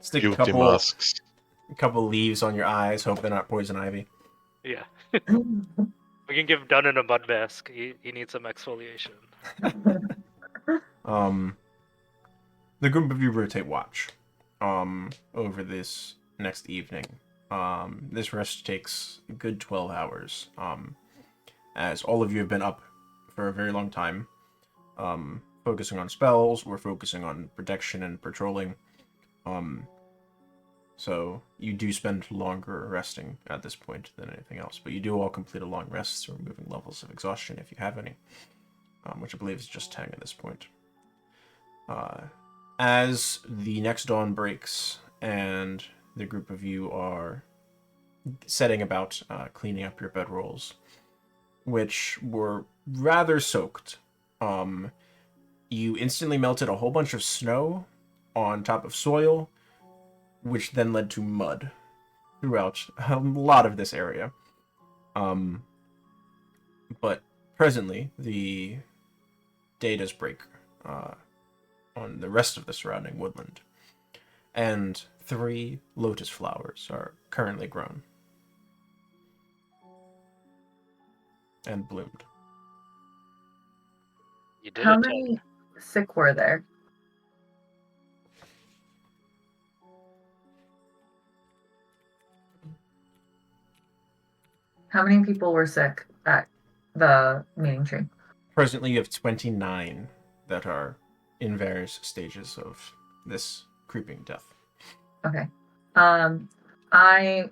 Stick a Beauty masks. couple leaves on your eyes, hope they're not poison ivy. Yeah. We can give Dunnan a mud mask. He needs some exfoliation. The group of you rotate watch over this next evening. This rest takes a good 12 hours. As all of you have been up for a very long time, focusing on spells, we're focusing on protection and patrolling. So you do spend longer resting at this point than anything else, but you do all complete a long rest, so removing levels of exhaustion if you have any, which I believe is just 10 at this point. As the next dawn breaks and the group of you are setting about cleaning up your bedrolls, which were rather soaked, you instantly melted a whole bunch of snow on top of soil, which then led to mud throughout a lot of this area. But presently, the day does break on the rest of the surrounding woodland, and 3 lotus flowers are currently grown and bloomed. You did How it. many sick were there? How many people were sick at the meeting tree? Presently, you have 29 that are in various stages of this creeping death. Okay. I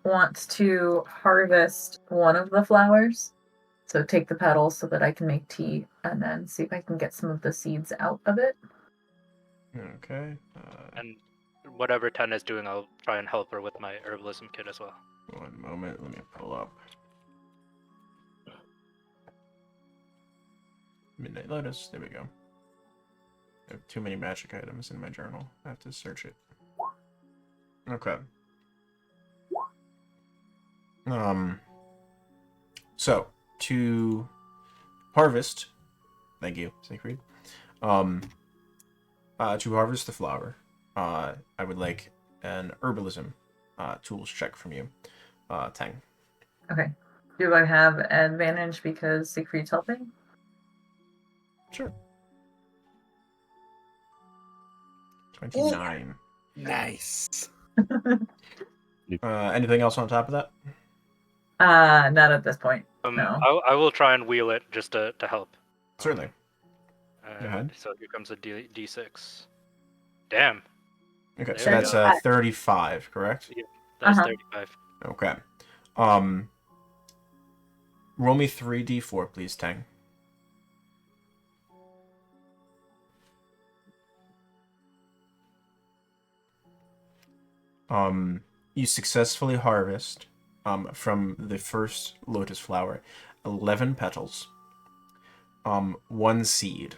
want to harvest one of the flowers. So take the petals so that I can make tea, and then see if I can get some of the seeds out of it. Okay. And whatever Ten is doing, I'll try and help her with my herbalism kit as well. One moment, let me pull up. Midnight Lotus, there we go. I have too many magic items in my journal. I have to search it. Okay. So, to harvest, thank you, Siegfried. To harvest the flower, I would like an herbalism tools check from you, Tang. Okay. Do I have advantage because Siegfried's helping? Sure. 29. Nice. Anything else on top of that? Not at this point. No. I will try and wheel it just to help. Certainly. And Go ahead. So here comes a D6. Damn. Okay, There so we that's go. 35, correct? That's Uh-huh. 35. Okay. Roll me 3d4, please, Tang. You successfully harvest from the first lotus flower 11 petals, 1 seed.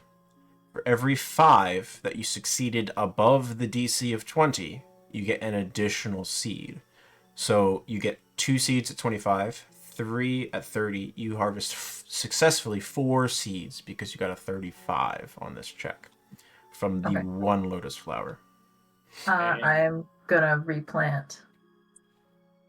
For every 5 that you succeeded above the DC of 20, you get an additional seed. So you get 2 seeds at 25, 3 at 30. You harvest successfully 4 seeds because you got a 35 on this check from the Okay. 1 lotus flower. I'm gonna replant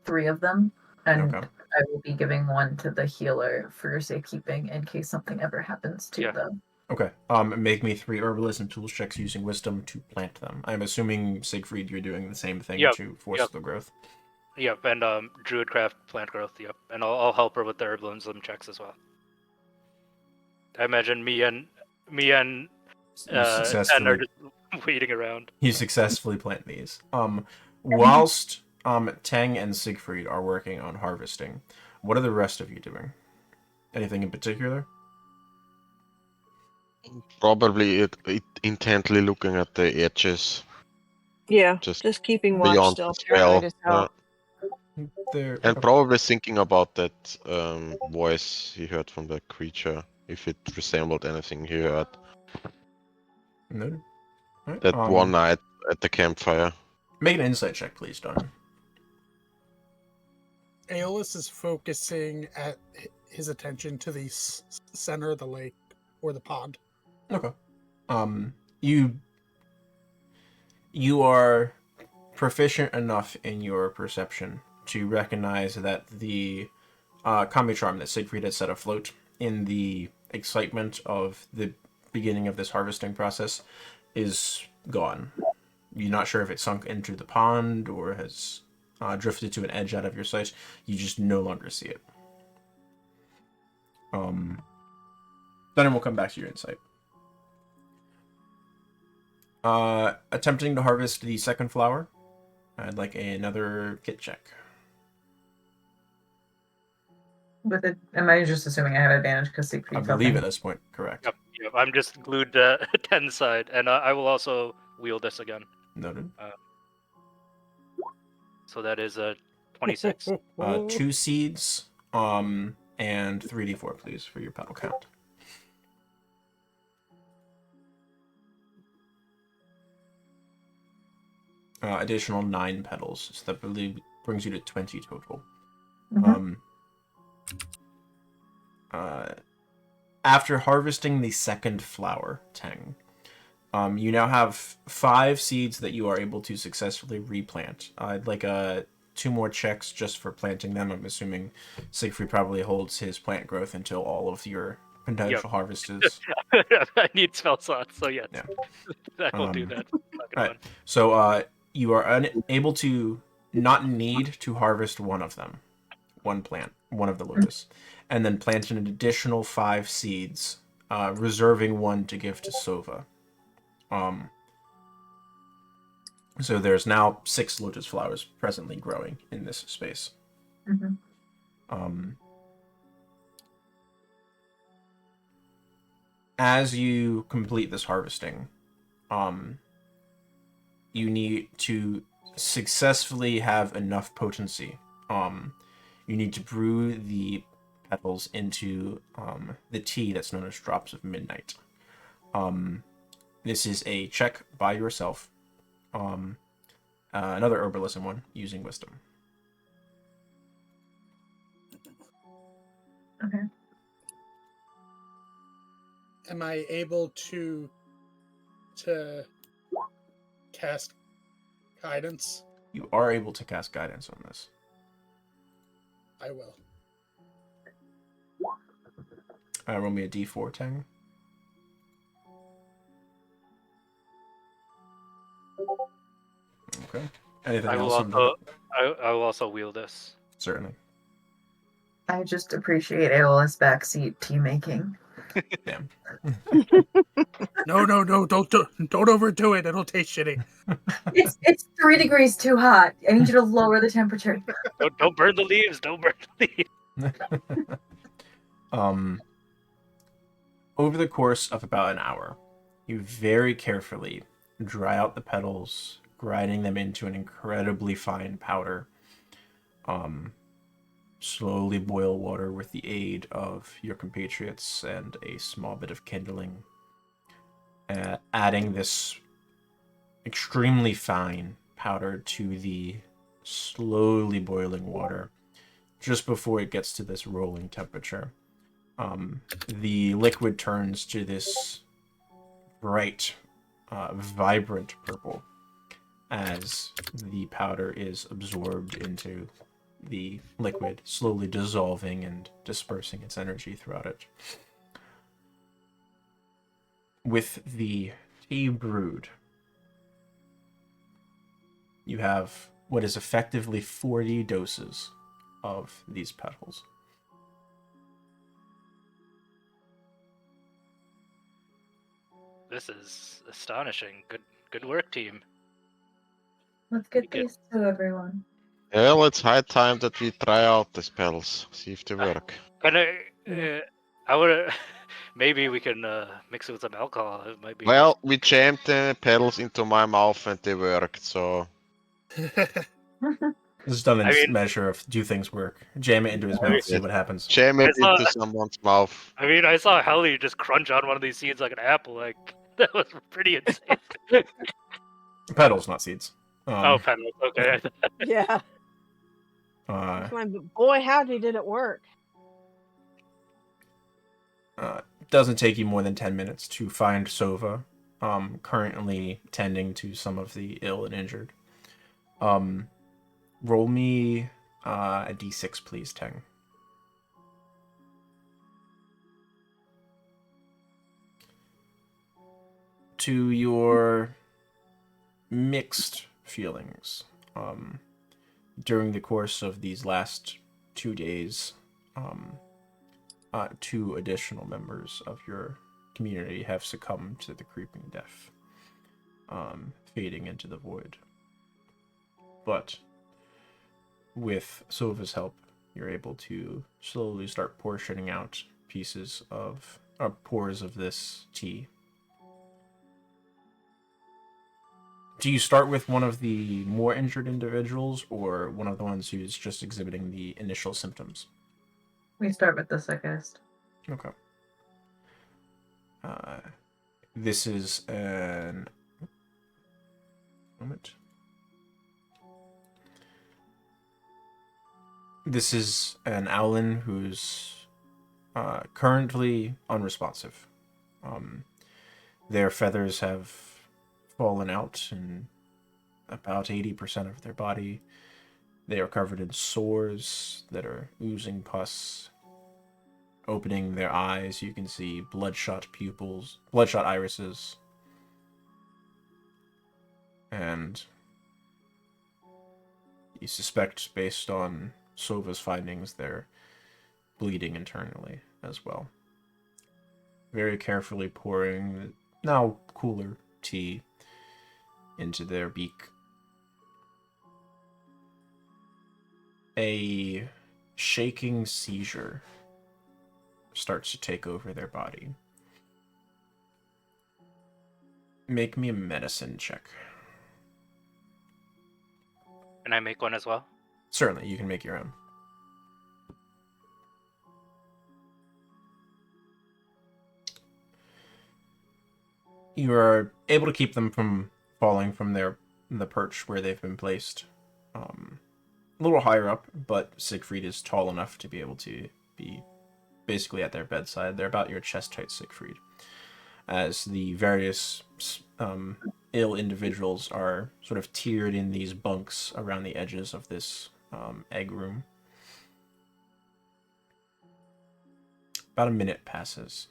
3 of them, and Okay. I will be giving 1 to the healer for safekeeping in case something ever happens to Yeah. them. Okay. Make me 3 herbalism tools checks using wisdom to plant them. I'm assuming, Siegfried, you're doing the same thing Yep, to force yep. the growth. Yep, and Druidcraft plant growth. Yep, and I'll help her with the herbalism checks as well. I imagine me and You Ten are successfully just waiting around. you successfully plant these. Whilst Tang and Siegfried are working on harvesting, what are the rest of you doing? Anything in particular? Probably it intently looking at the edges. Yeah, Just just keeping watch beyond still. the Paranoid spell. as hell. There. Probably thinking about that voice he heard from the creature, if it resembled anything he heard Noted. All right, that one night at the campfire. Make an insight check, please, Don. Aeolus is focusing at his attention to the center of the lake or the pond. Okay. You are proficient enough in your perception to recognize that the combi charm that Siegfried had set afloat in the excitement of the beginning of this harvesting process is gone. You're not sure if it sunk into the pond or has drifted to an edge out of your sight. You just no longer see it. Then we'll come back to your insight. Attempting to harvest the second flower. I'd like another kit check. With it, am I just assuming I have advantage because I Siegfried's believe helping? at this point, correct. Yep. I'm just glued to Ten's side, and I will also wield this again. Noted. So that is a 26. 2 seeds, and 3d4, please, for your petal count. Additional 9 petals, so that brings you to 20 total. Mhm. After harvesting the second flower, Teng, you now have 5 seeds that you are able to successfully replant. I'd like 2 more checks just for planting them. I'm assuming Siegfried probably holds his plant growth until all of your potential harvest is. I need spell slots, so yes. Yeah. I will do that. Alright. So you are unable to not need to harvest one of them. One plant, one of the lotus. And then plant an additional 5 seeds, reserving one to give to Sova. So there's now 6 lotus flowers presently growing in this space. As you complete this harvesting, you need to successfully have enough potency. You need to brew the petals into the tea that's known as Drops of Midnight. This is a check by yourself. Another herbalism one using wisdom. Okay. Am I able to cast guidance? You are able to cast guidance on this. I will. Roll me a d4, Tang. Okay. Anything I will else? I will also wield this. Certainly. I just appreciate Aeola's backseat tea making. Damn. No, don't overdo it. It'll taste shitty. It's 3 degrees too hot. I need you to lower the temperature. Don't burn the leaves. Don't burn the leaves. Over the course of about an hour, you very carefully dry out the petals, grinding them into an incredibly fine powder. Slowly boil water with the aid of your compatriots and a small bit of kindling. Adding this extremely fine powder to the slowly boiling water just before it gets to this rolling temperature. The liquid turns to this bright, vibrant purple as the powder is absorbed into the liquid, slowly dissolving and dispersing its energy throughout it. With the tea brewed, you have what is effectively 40 doses of these petals. This is astonishing. Good work, team. Let's get Good. these to everyone. Well, it's high time that we try out the spells, see if they work. Can I would maybe we can mix it with some alcohol. It might be. Well, we jammed the pedals into my mouth and they worked, so... This is done in measure of do things work. Jam it into his mouth, see Yeah. what happens. Jam it I saw- into someone's mouth. I mean, I saw Helly just crunch on one of these seeds like an apple. Like that was pretty insane. Petals, not seeds. Oh, petals. Okay. Yeah. Come on, but boy, howdy did it work. Doesn't take you more than 10 minutes to find Sova, currently tending to some of the ill and injured. Roll me a d6, please, Teng. To your mixed feelings, during the course of these last 2 days, 2 additional members of your community have succumbed to the creeping death, fading into the void. But with Sova's help, you're able to slowly start portioning out pieces of, pores of this tea. Do you start with one of the more injured individuals, or one of the ones who's just exhibiting the initial symptoms? We start with the sickest. Okay. This is an... moment. This is an Owlin who's currently unresponsive. Their feathers have fallen out in about 80% of their body. They are covered in sores that are oozing pus. Opening their eyes, you can see bloodshot pupils, bloodshot irises. And you suspect, based on Sova's findings, they're bleeding internally as well. Very carefully pouring now cooler tea into their beak. A shaking seizure starts to take over their body. Make me a medicine check. Can I make one as well? Certainly, you can make your own. You are able to keep them from falling from the perch where they've been placed. A little higher up, but Siegfried is tall enough to be able to be basically at their bedside. They're about your chest height, Siegfried. As the various ill individuals are sort of tiered in these bunks around the edges of this egg room. About a minute passes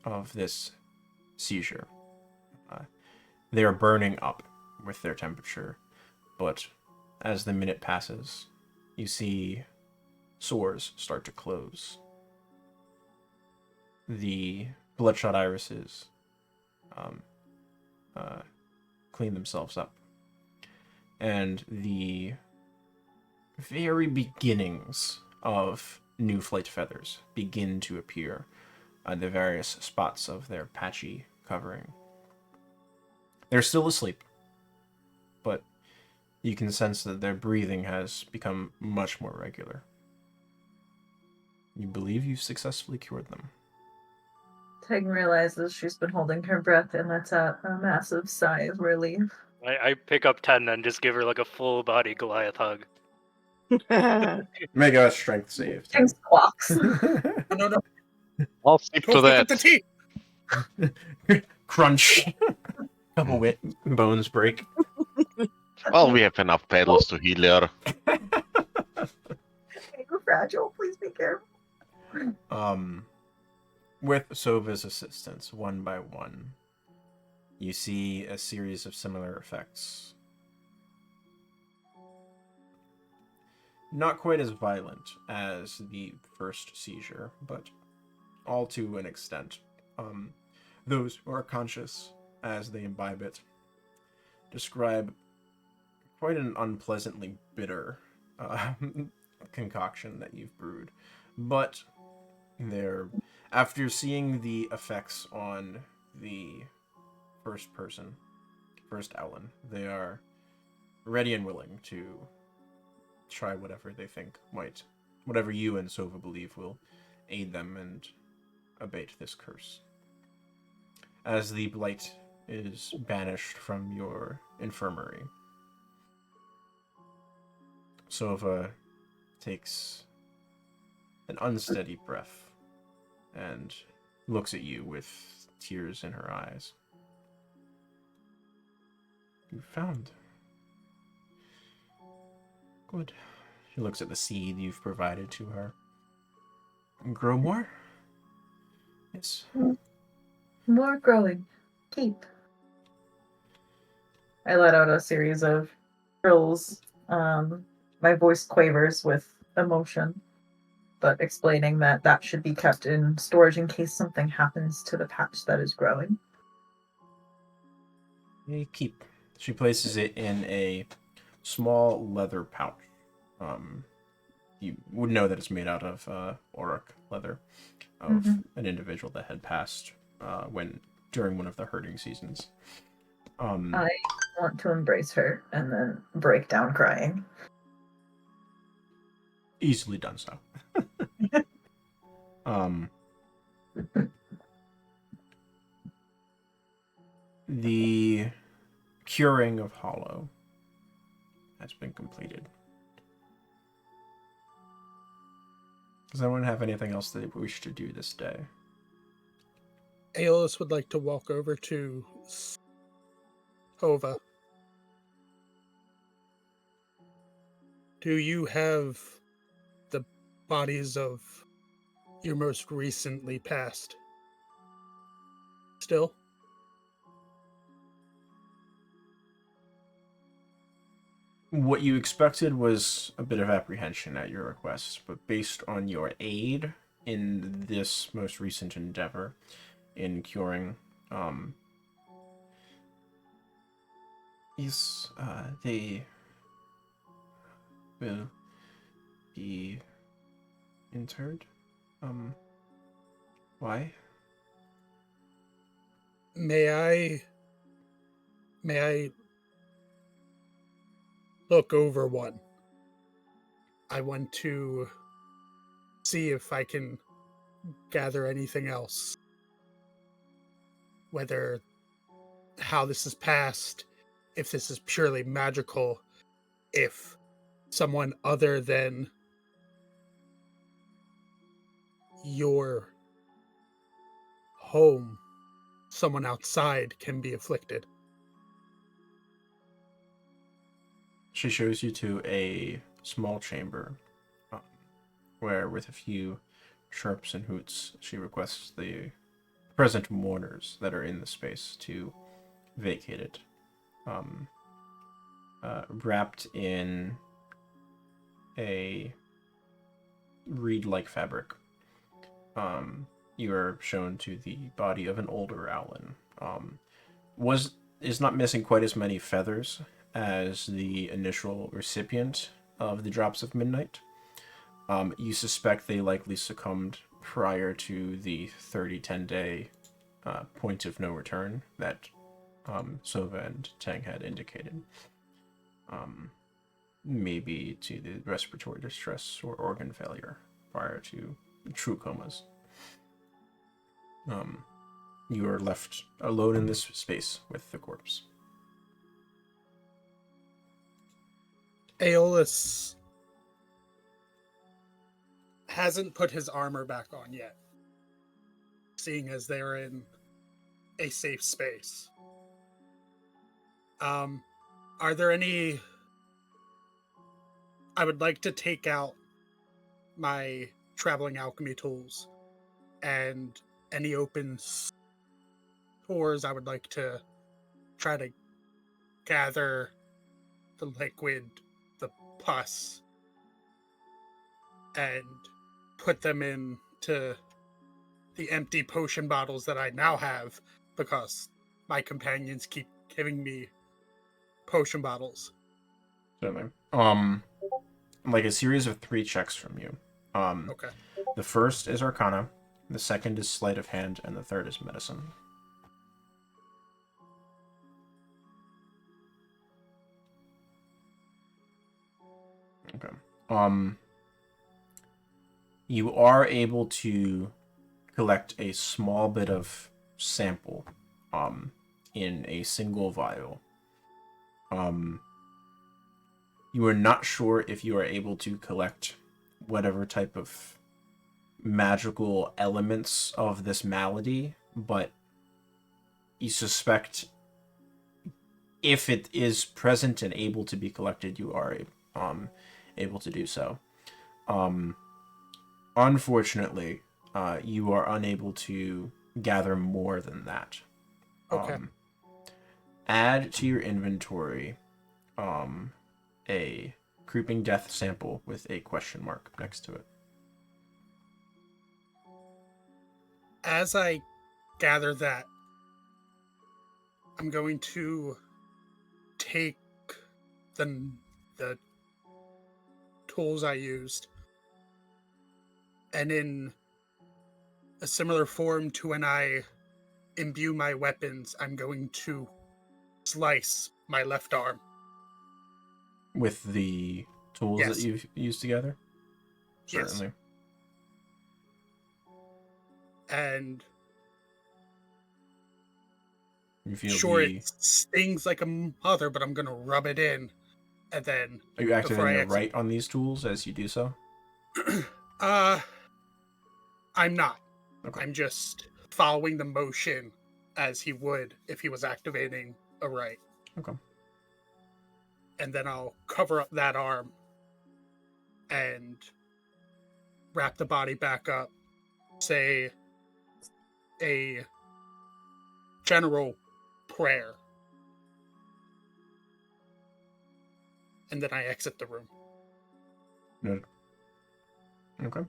of this seizure. They are burning up with their temperature, but as the minute passes, you see sores start to close. The bloodshot irises clean themselves up. And the very beginnings of new flight feathers begin to appear on the various spots of their patchy covering. They're still asleep, but you can sense that their breathing has become much more regular. You believe you've successfully cured them. Teg realizes she's been holding her breath and lets out a massive sigh of relief. I pick up 10 and just give her like a full body Goliath hug. Make a strength save. Teg squawks. No. I'll skip Go to look at that. the tea. Crunch. Couple bones break. Well, we have enough pedals to heal her. You're fragile. Please be careful. With Sova's assistance, one by one, you see a series of similar effects. Not quite as violent as the first seizure, but all to an extent. Those who are conscious as they imbibe it describe quite an unpleasantly bitter concoction that you've brewed. But after seeing the effects on the first Owlin, they are ready and willing to try whatever they think whatever you and Sova believe will aid them and abate this curse. As the blight is banished from your infirmary, Sova takes an unsteady breath and looks at you with tears in her eyes. You found. Good. She looks at the seed you've provided to her. Grow more? Yes. More growing. Keep. I let out a series of trills. My voice quavers with emotion, but explaining that should be kept in storage in case something happens to the patch that is growing. Keep. She places it in a small leather pouch. You would know that it's made out of Auric leather of an individual that had passed during one of the herding seasons. I want to embrace her and then break down crying. Easily done so. The curing of Hollow has been completed. Does anyone have anything else they wish to do this day? Aeolus would like to walk over to Hova. Do you have the bodies of your most recently passed still? What you expected was a bit of apprehension at your request, but based on your aid in this most recent endeavor in curing, they will be interred. Why? May I look over one? I want to see if I can gather anything else. Whether how this is passed, if this is purely magical, if someone other than your home, someone outside, can be afflicted. She shows you to a small chamber, where, with a few chirps and hoots, she requests the present mourners that are in the space to vacate it. Wrapped in a reed-like fabric, you are shown to the body of an older Owlin. Is not missing quite as many feathers as the initial recipient of the Drops of Midnight. You suspect they likely succumbed prior to the 10-day point of no return that Sova and Tang had indicated. Maybe to the respiratory distress or organ failure prior to true comas. You are left alone in this space with the corpse. Aeolus hasn't put his armor back on yet, seeing as they're in a safe space. Are there any... I would like to take out my traveling alchemy tools and any open stores. I would like to try to gather the liquid, the pus, and put them into the empty potion bottles that I now have, because my companions keep giving me potion bottles. Certainly. Like a series of 3 checks from you. Okay. The first is Arcana, the second is Sleight of Hand, and the third is Medicine. Okay. You are able to collect a small bit of sample, in a single vial. You are not sure if you are able to collect whatever type of magical elements of this malady, but you suspect if it is present and able to be collected, you are able to do so. Unfortunately, you are unable to gather more than that. Okay. Add to your inventory a creeping death sample with a question mark next to it. As I gather that, I'm going to take the tools I used, and in a similar form to when I imbue my weapons, I'm going to slice my left arm. With the tools Yes. that you've used together? Yes. Certainly. And You feel sure, it stings like a mother, but I'm going to rub it in, and then... Are you activating before I the right on these tools as you do so? I'm not. Okay. I'm just following the motion as he would if he was activating a right. Okay. And then I'll cover up that arm and wrap the body back up, say a general prayer, and then I exit the room. Good. Okay.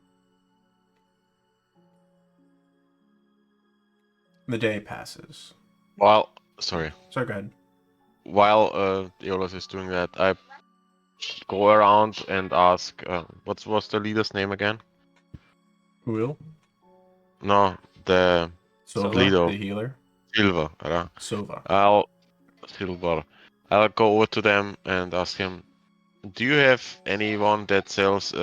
The day passes. Sorry. So go ahead. While Eolus is doing that, I go around and ask, what was the leader's name again? Who will? No, the Sova, leader. the healer. Silver. Sova. Silver. I'll go over to them and ask him, do you have anyone that sells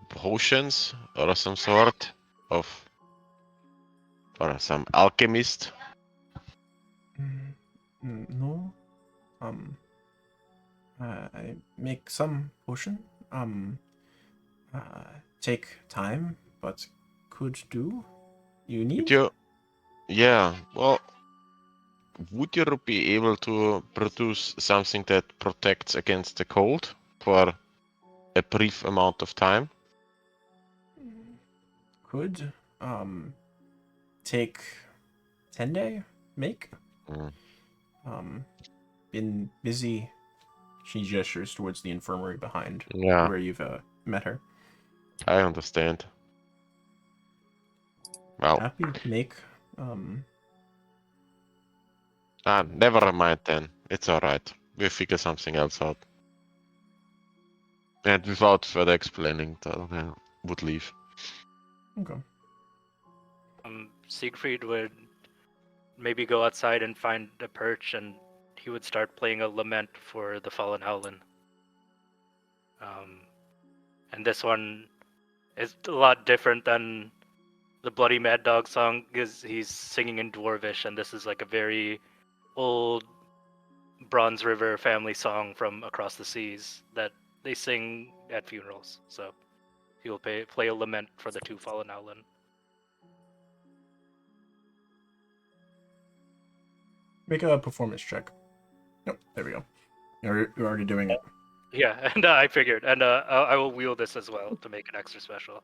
potions or some sort of, or some alchemist? No. I make some potion. Take time, but could do. You need? Yeah, well, would you be able to produce something that protects against the cold for a brief amount of time? Could. Take 10 day make. Been busy. She gestures towards the infirmary behind where you've met her. I understand. Well, happy to make. Never mind then. It's alright. We'll figure something else out. And without further explaining, I would leave. Okay. Siegfried would maybe go outside and find a perch, and he would start playing a lament for the fallen Howland. And this one is a lot different than the Bloody Mad Dog song, because he's singing in Dwarvish, and this is like a very old Bronze River family song from across the seas that they sing at funerals. So he will play a lament for the two fallen Howland. Make a performance check. Nope, there we go. You're already doing it. Yeah, and I figured, and I will wield this as well to make an extra special.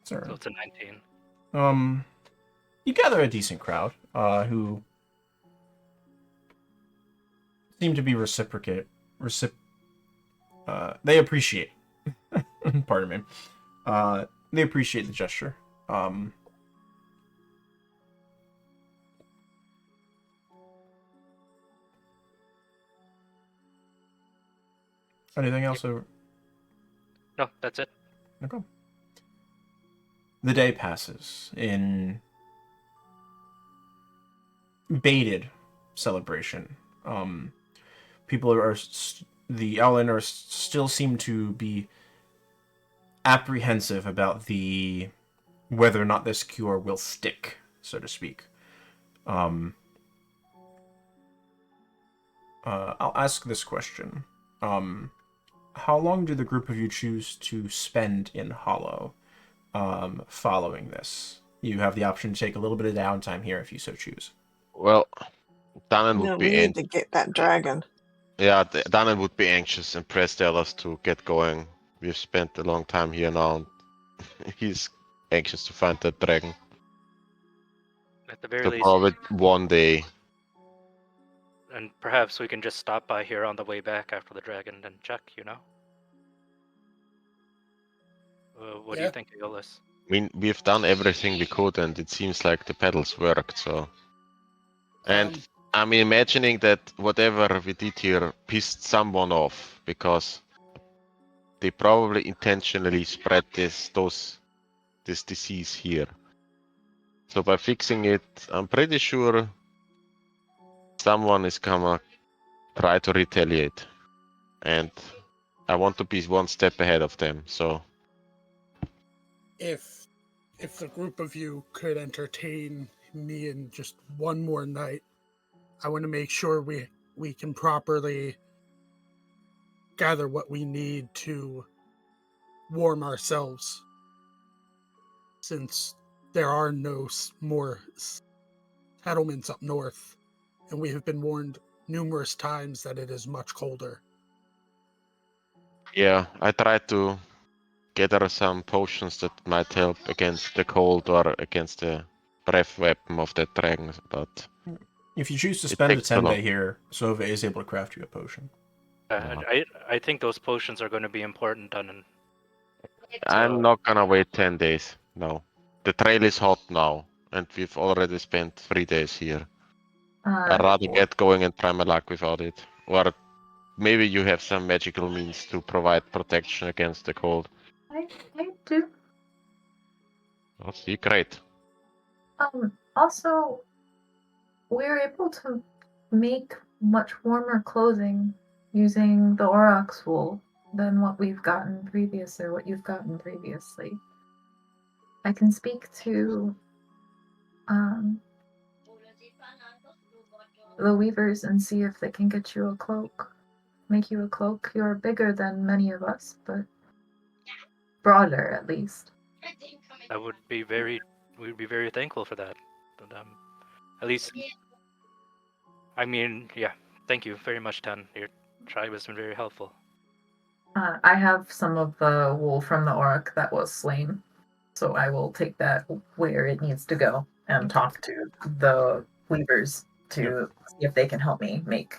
Sorry. So it's a 19. You gather a decent crowd, who seem to be reciprocate. They appreciate. Pardon me. They appreciate the gesture. Anything else over? No, that's it. Okay. The day passes in bated celebration. People are the Owlin are still seem to be apprehensive about the whether or not this cure will stick, so to speak. I'll ask this question. How long do the group of you choose to spend in Hollow following this? You have the option to take a little bit of downtime here if you so choose. Well, Danen No, would we be need to get that dragon. Yeah, Danen would be anxious and press the others to get going. We've spent a long time here now. And he's anxious to find that dragon. At the very So least, probably one day. and perhaps we can just stop by here on the way back after the dragon and check, you know? What do you think, Aeolus? I mean, we've done everything we could, and it seems like the pedals worked. So, and I'm imagining that whatever we did here pissed someone off because they probably intentionally spread this disease here. So by fixing it, I'm pretty sure someone is gonna try to retaliate, and I want to be one step ahead of them. So If the group of you could entertain me in just one more night, I want to make sure we can properly gather what we need to warm ourselves since there are no more settlements up north, and we have been warned numerous times that it is much colder. Yeah, I tried to gather some potions that might help against the cold or against the breath weapon of the dragon, but If you choose to it spend a takes too 10 day long. here, Sova is able to craft you a potion. I think those potions are going to be important, and I'm not gonna wait 10 days. No. The trail is hot now, and we've already spent 3 days here. I'd rather get going and try my luck without it. Or maybe you have some magical means to provide protection against the cold. I do. Oh, see, great. Also, we're able to make much warmer clothing using the aurochs wool than what you've gotten previously. I can speak to the weavers and see if they can get you a cloak. Make you a cloak. You're bigger than many of us, but broader at least. we'd be very thankful for that. But at least, I mean, yeah. Thank you very much, Tan. Your tribe has been very helpful. I have some of the wool from the auroch that was slain, so I will take that where it needs to go and talk to the weavers to see if they can help me make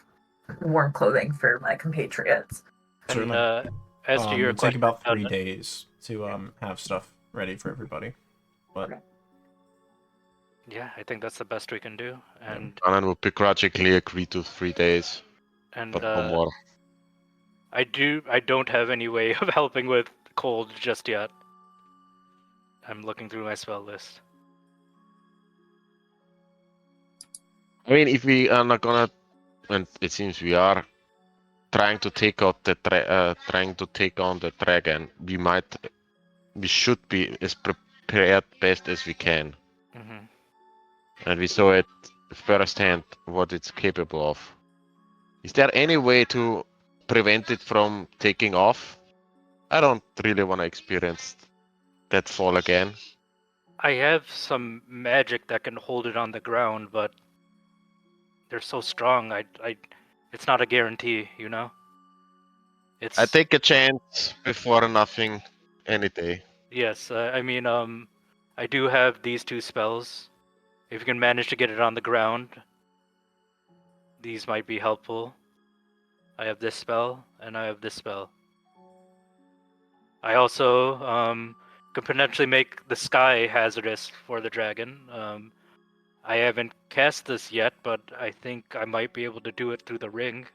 warm clothing for my compatriots. And Certainly. as to your It'll take question, about 3 days to have stuff ready for everybody. But yeah, I think that's the best we can do. And Anan would begrudgingly agree to 3 days, but no more. I don't have any way of helping with cold just yet. I'm looking through my spell list. I mean, if we are not gonna, and it seems we are trying to take out the trying to take on the dragon, we should be as prepared best as we can. Mm-hmm. And we saw it firsthand what it's capable of. Is there any way to prevent it from taking off? I don't really want to experience that fall again. I have some magic that can hold it on the ground, but they're so strong. It's not a guarantee, you know. I take a chance before nothing any day. Yes, I mean, I do have these two spells. If you can manage to get it on the ground, these might be helpful. I have this spell, and I have this spell. I also can potentially make the sky hazardous for the dragon. I haven't cast this yet, but I think I might be able to do it through the ring.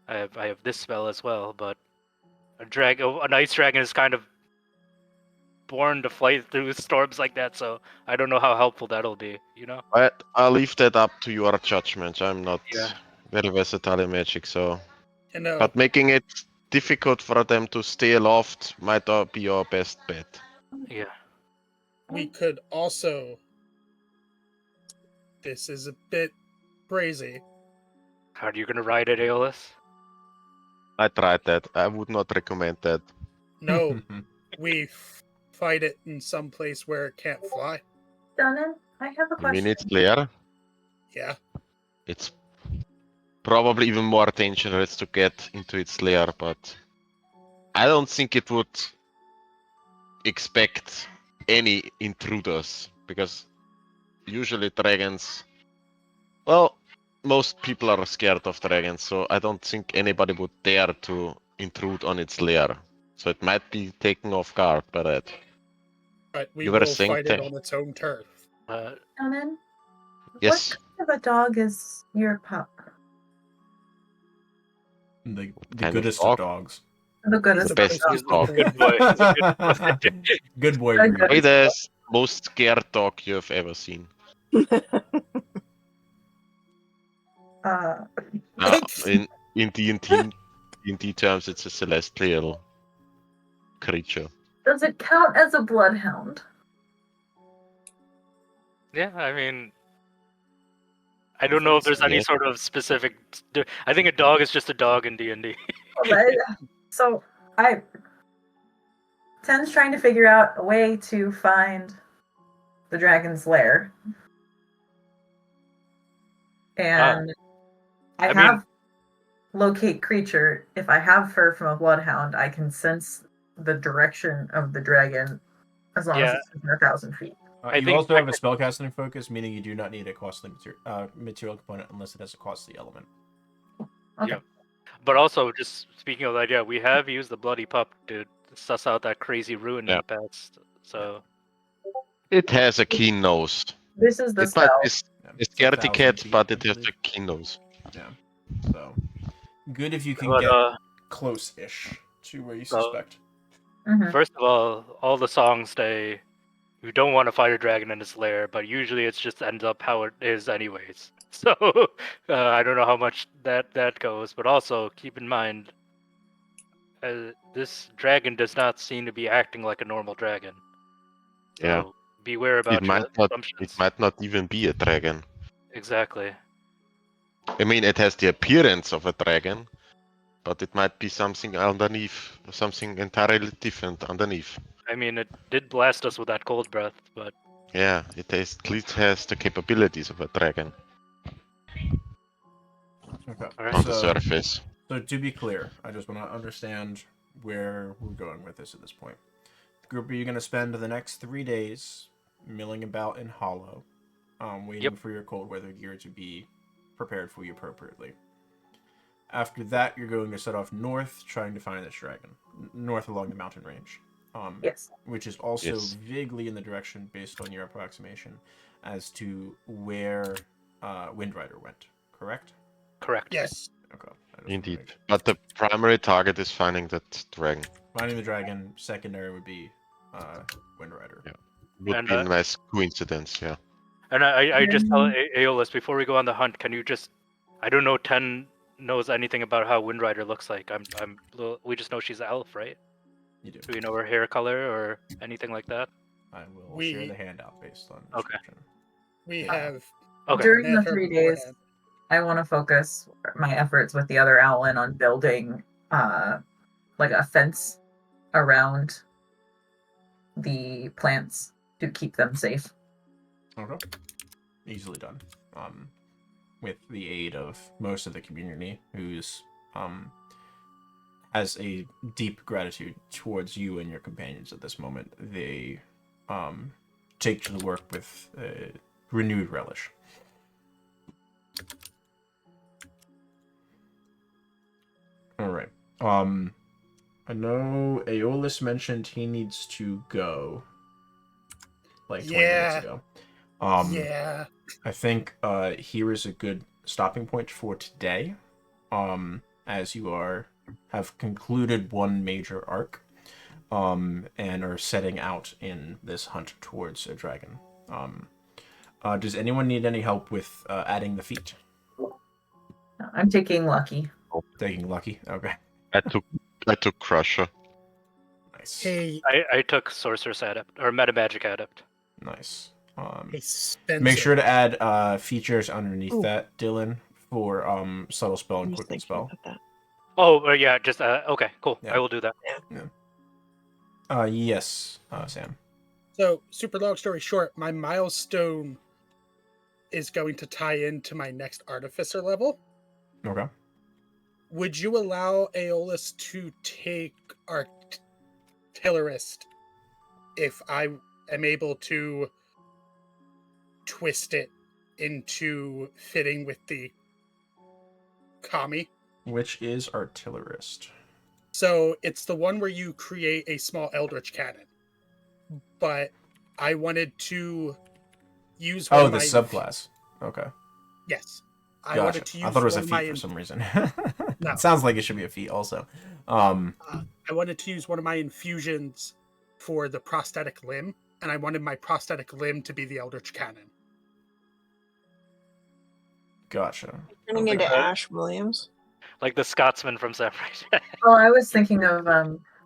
I have this spell as well, but an ice dragon is kind of born to fight through storms like that, so I don't know how helpful that'll be, you know? I'll leave that up to your judgment. I'm not Yeah. very versatile in magic, so. You know, But making it difficult for them to stay aloft might be your best bet. Yeah. we could also. This is a bit crazy. How are you gonna ride it, Aeolus? I tried that. I would not recommend that. No, we fight it in some place where it can't fly. Donna, I have a You mean question. its lair? Yeah. It's probably even more dangerous to get into its lair, but I don't think it would expect any intruders, because usually dragons, well, most people are scared of dragons, so I don't think anybody would dare to intrude on its lair. So it might be taken off guard by that. But we You were will saying fight it that- on its own turf. Donna, Yes. what kind of a dog is your pup? the kind of goodest dog? of dogs. The goodest The of best dogs. dog. Good boy. Good boy. Good, breed. good. The most scared dog you have ever seen. In D&D terms, it's a celestial creature. Does it count as a bloodhound? Yeah, I mean, I don't know if there's any Yes. sort of specific. I think a dog is just a dog in D&D. So Ten's trying to figure out a way to find the dragon's lair. And I have locate creature. If I have fur from a bloodhound, I can sense the direction of the dragon as long as it's within 1,000 feet. You also have a spellcasting focus, meaning you do not need a costly material component unless it has a costly element. Okay. Yeah. But also, just speaking of that, yeah, we have used the bloody pup to suss out that crazy ruin in the past. So it has a keen nose. This is the It spell. might be a scaredy cat, but it has a keen nose. Yeah. So good if you can get close-ish to where you suspect. First of all the songs say you don't want to fight a dragon in its lair, but usually it just ends up how it is anyways. So I don't know how much that goes, but also keep in mind this dragon does not seem to be acting like a normal dragon. So Yeah. beware about your assumptions. It might not even be a dragon. Exactly. I mean, it has the appearance of a dragon, but it might be something underneath, something entirely different underneath. I mean, it did blast us with that cold breath, but... Yeah, it at least has the capabilities of a dragon. Okay. On the surface. So to be clear, I just want to understand where we're going with this at this point. Group, are you going to spend the next 3 days milling about in Hollow, waiting for your cold weather gear to be prepared for you appropriately? After that, you're going to set off north, trying to find this dragon. North along the mountain range. Yes. Which is also vaguely in the direction, based on your approximation, as to where Windrider went. Correct? Correct. Yes. Okay. Indeed. But the primary target is finding that dragon. Finding the dragon. Secondary would be Windrider. Yeah. Would be a nice coincidence, yeah. And I just tell Aeolus, before we go on the hunt, can you just... I don't know 10 knows anything about how Windrider looks like. We just know she's an elf, right? You do. Do we know her hair color or anything like that? I will share the handout based on description. We have... During the 3 days, I want to focus my efforts with the other Owlin on building like a fence around the plants to keep them safe. Okay. Easily done. With the aid of most of the community, who's has a deep gratitude towards you and your companions at this moment. They take to the work with renewed relish. All right. I know Aeolus mentioned he needs to go like 20 minutes ago. Yeah. I think here is a good stopping point for today. As you have concluded one major arc, and are setting out in this hunt towards a dragon. Does anyone need any help with adding the feat? I'm taking Lucky. Taking Lucky? Okay. I took Crusher. Nice. Hey, I took Sorceress Adept, or Metamagic Adept. Nice. Make sure to add features underneath that, Dylan, for subtle spell and quicken spell. Oh, yeah, just, okay, cool. Yeah. I will do that. Yeah. Yes, Sam. So, super long story short, my milestone is going to tie into my next Artificer level. Okay. Would you allow Aeolus to take Artillerist if I am able to twist it into fitting with the Kami? Which is Artillerist? So it's the one where you create a small Eldritch Cannon. But I wanted to use one of my... subclass. Okay. Yes. Gotcha. I wanted to use I thought it was a one of feat for some reason. No. It sounds like it should be a feat also. I wanted to use one of my infusions for the prosthetic limb, and I wanted my prosthetic limb to be the Eldritch Cannon. Gotcha. Turning into Ash Williams. Like the Scotsman from Samurai. Oh, I was thinking of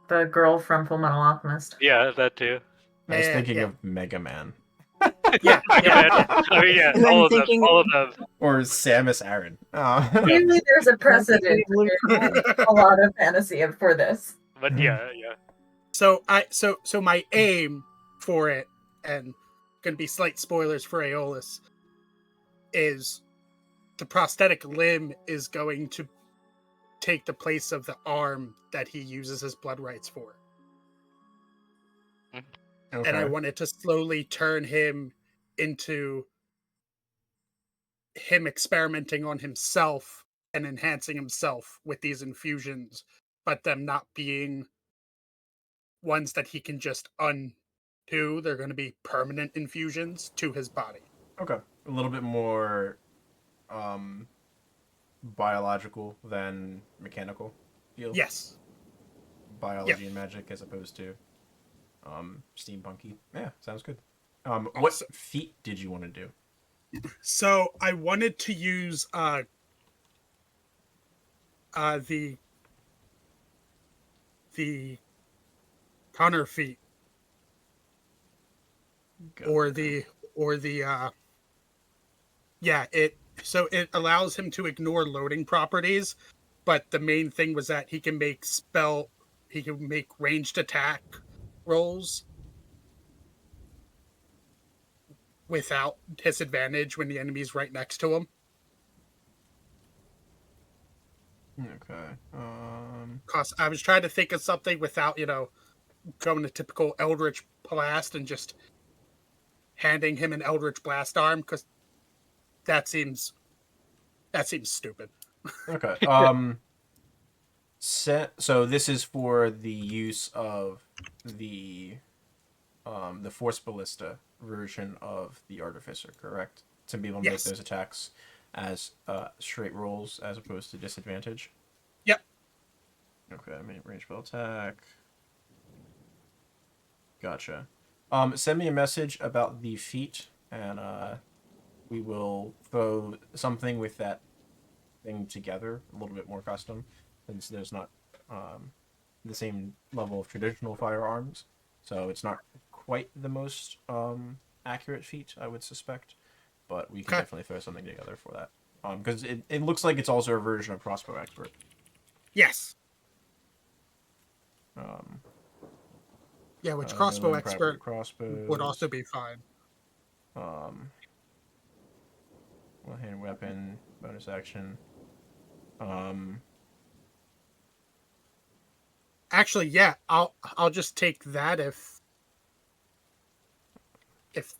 the girl from Full Metal Alchemist. Yeah, that too. I was thinking of Mega Man. Yeah. I mean, yeah, all of them. Or Samus Aran. Usually there's a precedent in a lot of fantasy for this. But yeah. So my aim for it, and gonna be slight spoilers for Aeolus, is the prosthetic limb is going to take the place of the arm that he uses his blood rights for. Okay. And I wanted to slowly turn him into him experimenting on himself and enhancing himself with these infusions, but them not being ones that he can just undo. They're going to be permanent infusions to his body. Okay. A little bit more biological than mechanical feel. Yes. Biology and magic as opposed to steampunky. Yeah, sounds good. What Awesome. feat did you want to do? So I wanted to use the counter feat or the it allows him to ignore loading properties, but the main thing was that he can make ranged attack rolls without disadvantage when the enemy's right next to him. Okay. Cause I was trying to think of something without, going to typical Eldritch Blast and just handing him an Eldritch Blast arm, because that seems stupid. Okay. So this is for the use of the Force Ballista version of the Artificer, correct? To be able to make Yes. those attacks as straight rolls as opposed to disadvantage. Yep. Okay, range spell attack. Gotcha. Send me a message about the feat, and we will throw something with that thing together, a little bit more custom, since there's not the same level of traditional firearms, so it's not quite the most accurate feat, I would suspect, but we can definitely throw something together for that. Because it looks like it's also a version of Crossbow Expert. Yes. Um, Yeah, which Crossbow melee Expert crossbows, would also be fine. One-handed weapon, bonus action. Actually, yeah, I'll just take that if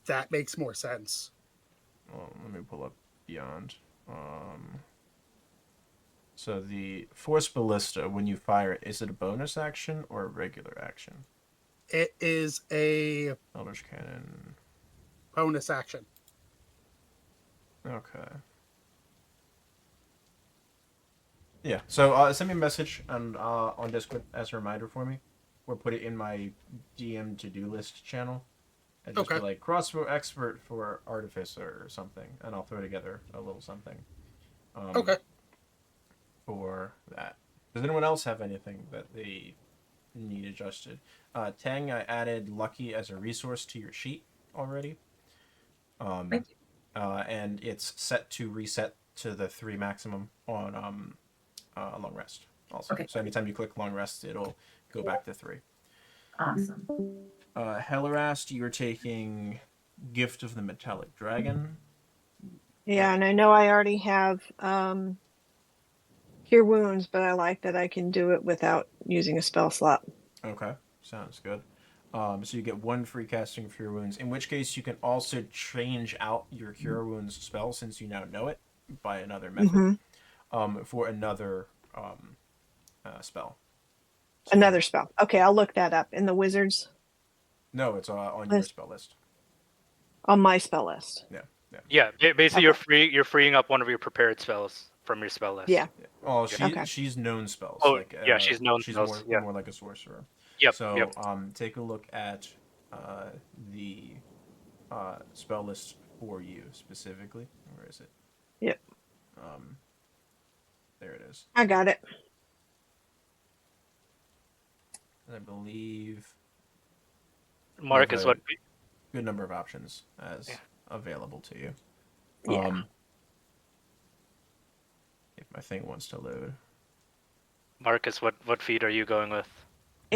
that makes more sense. Well, let me pull up Beyond. So the Force Ballista, when you fire it, is it a bonus action or a regular action? It is a Eldritch Cannon. bonus action. Okay. Yeah, so send me a message on Discord as a reminder for me, or put it in my DM to-do list channel. And just be like, Crossbow Expert for Artificer or something, and I'll throw together a little something. For that. Does anyone else have anything that they need adjusted? Tang, I added Lucky as a resource to your sheet already. And it's set to reset to the 3 maximum on long rest also. Okay. So anytime you click long rest, it'll go back to 3. Awesome. Hellerast, you're taking Gift of the Metallic Dragon. Yeah, and I know I already have Cure Wounds, but I like that I can do it without using a spell slot. Okay, sounds good. So you get 1 free casting of Cure Wounds, in which case you can also change out your Cure Wounds spell, since you now know it, by another method, for another spell. So Another spell. Okay, I'll look that up. In the Wizards? No, it's on your spell list. On my spell list. Yeah, basically you're freeing up one of your prepared spells from your spell list. Yeah. Oh, she's known spells. Oh, yeah, she's known she's spells. more like a sorcerer. Yep. So take a look at the spell list for you specifically. Where is it? Yep. There it is. I got it. I believe Marcus, what? good number of options as available to you. Yeah. If my thing wants to load. Marcus, what feat are you going with?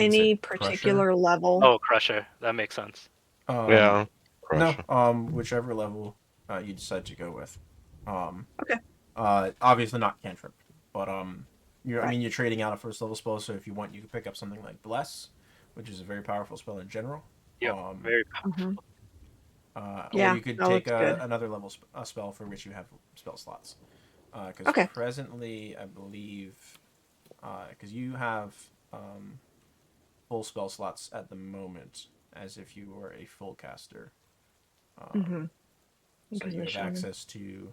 any said Crusher? particular level? Oh, Crusher. That makes sense. Yeah. Crusher. No, whichever level you decide to go with. Okay. Obviously not cantrip, but I Right. mean, you're trading out a first level spell, so if you want, you can pick up something like Bless, which is a very powerful spell in general. Yep. Very powerful. Mhm. Or Yeah, you could no, take it's good. another level a spell for which you have spell slots. Because Okay. presently, I believe, because you have full spell slots at the moment, as if you were a full caster. Mm-hmm. So you have access to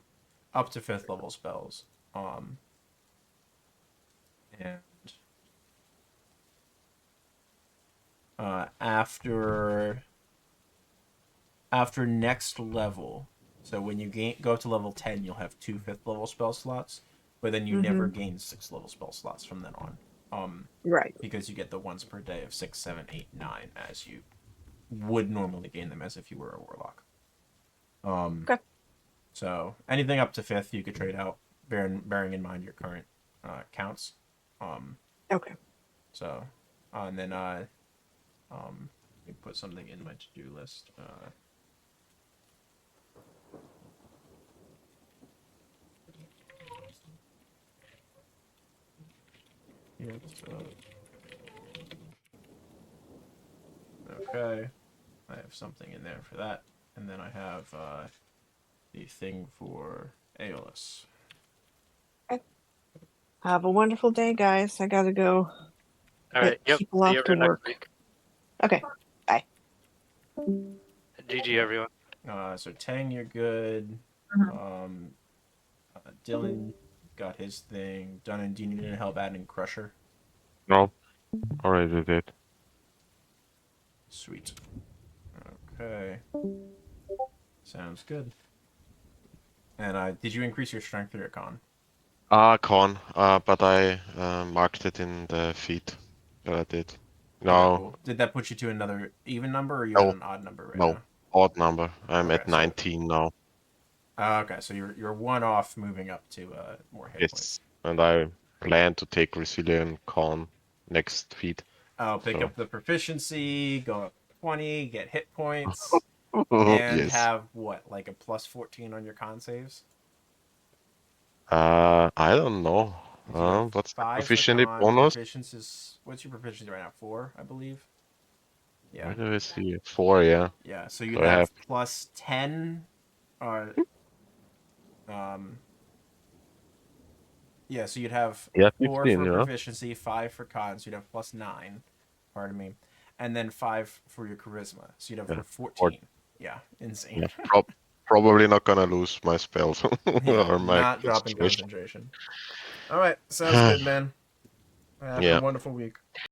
up to 5th level spells. And after next level, so when you go to level 10, you'll have 2 5th level spell slots, but then you never gain 6th level spell slots from then on. Right. Because you get the once per day of 6, 7, 8, 9 as you would normally gain them as if you were a warlock. Okay. So anything up to 5th you could trade out, bearing in mind your current counts. Okay. So, and then let me put something in my to-do list. Yeah, okay, I have something in there for that, and then I have the thing for Aeolus. Have a wonderful day, guys. I gotta go All get right. Yep. people See off to everyone next work. week. Okay. Bye. GG, everyone. So Tang, you're good. Mhm. Dylan got his thing. Dun, do you need any help adding Crusher? No. Already did. Sweet. Okay. Sounds good. And did you increase your strength or your con? Con. But I marked it in the feed that I did. Okay, No. cool. Did that put you to another even number, or are you at No. an odd number right No. now? Odd number. I'm Okay, at 19 now. Okay, so you're one off moving up to more hit points. Yes. And I plan to take Resilient Con next feed. I'll pick So. up the proficiency, go up 20, get hit points, and Yes. have what, like a plus 14 on your con saves? I don't know. You have What's the 5 for proficiency con. bonus? Proficiency is, what's your proficiency right now? 4, I believe. Yeah. Where do I see it? 4, yeah. Yeah. So you'd So I have have plus 10. Um. Yeah. So you'd have 4 15, for yeah. proficiency, 5 for con. So you'd have plus 9. Pardon me. And then 5 for your charisma. So you'd have 14. Yeah. Insane. Yeah. Probably not gonna lose my spells Yeah. or my Not dropping concentration. concentration. All right. Sounds good, man. Have Yeah. a wonderful week.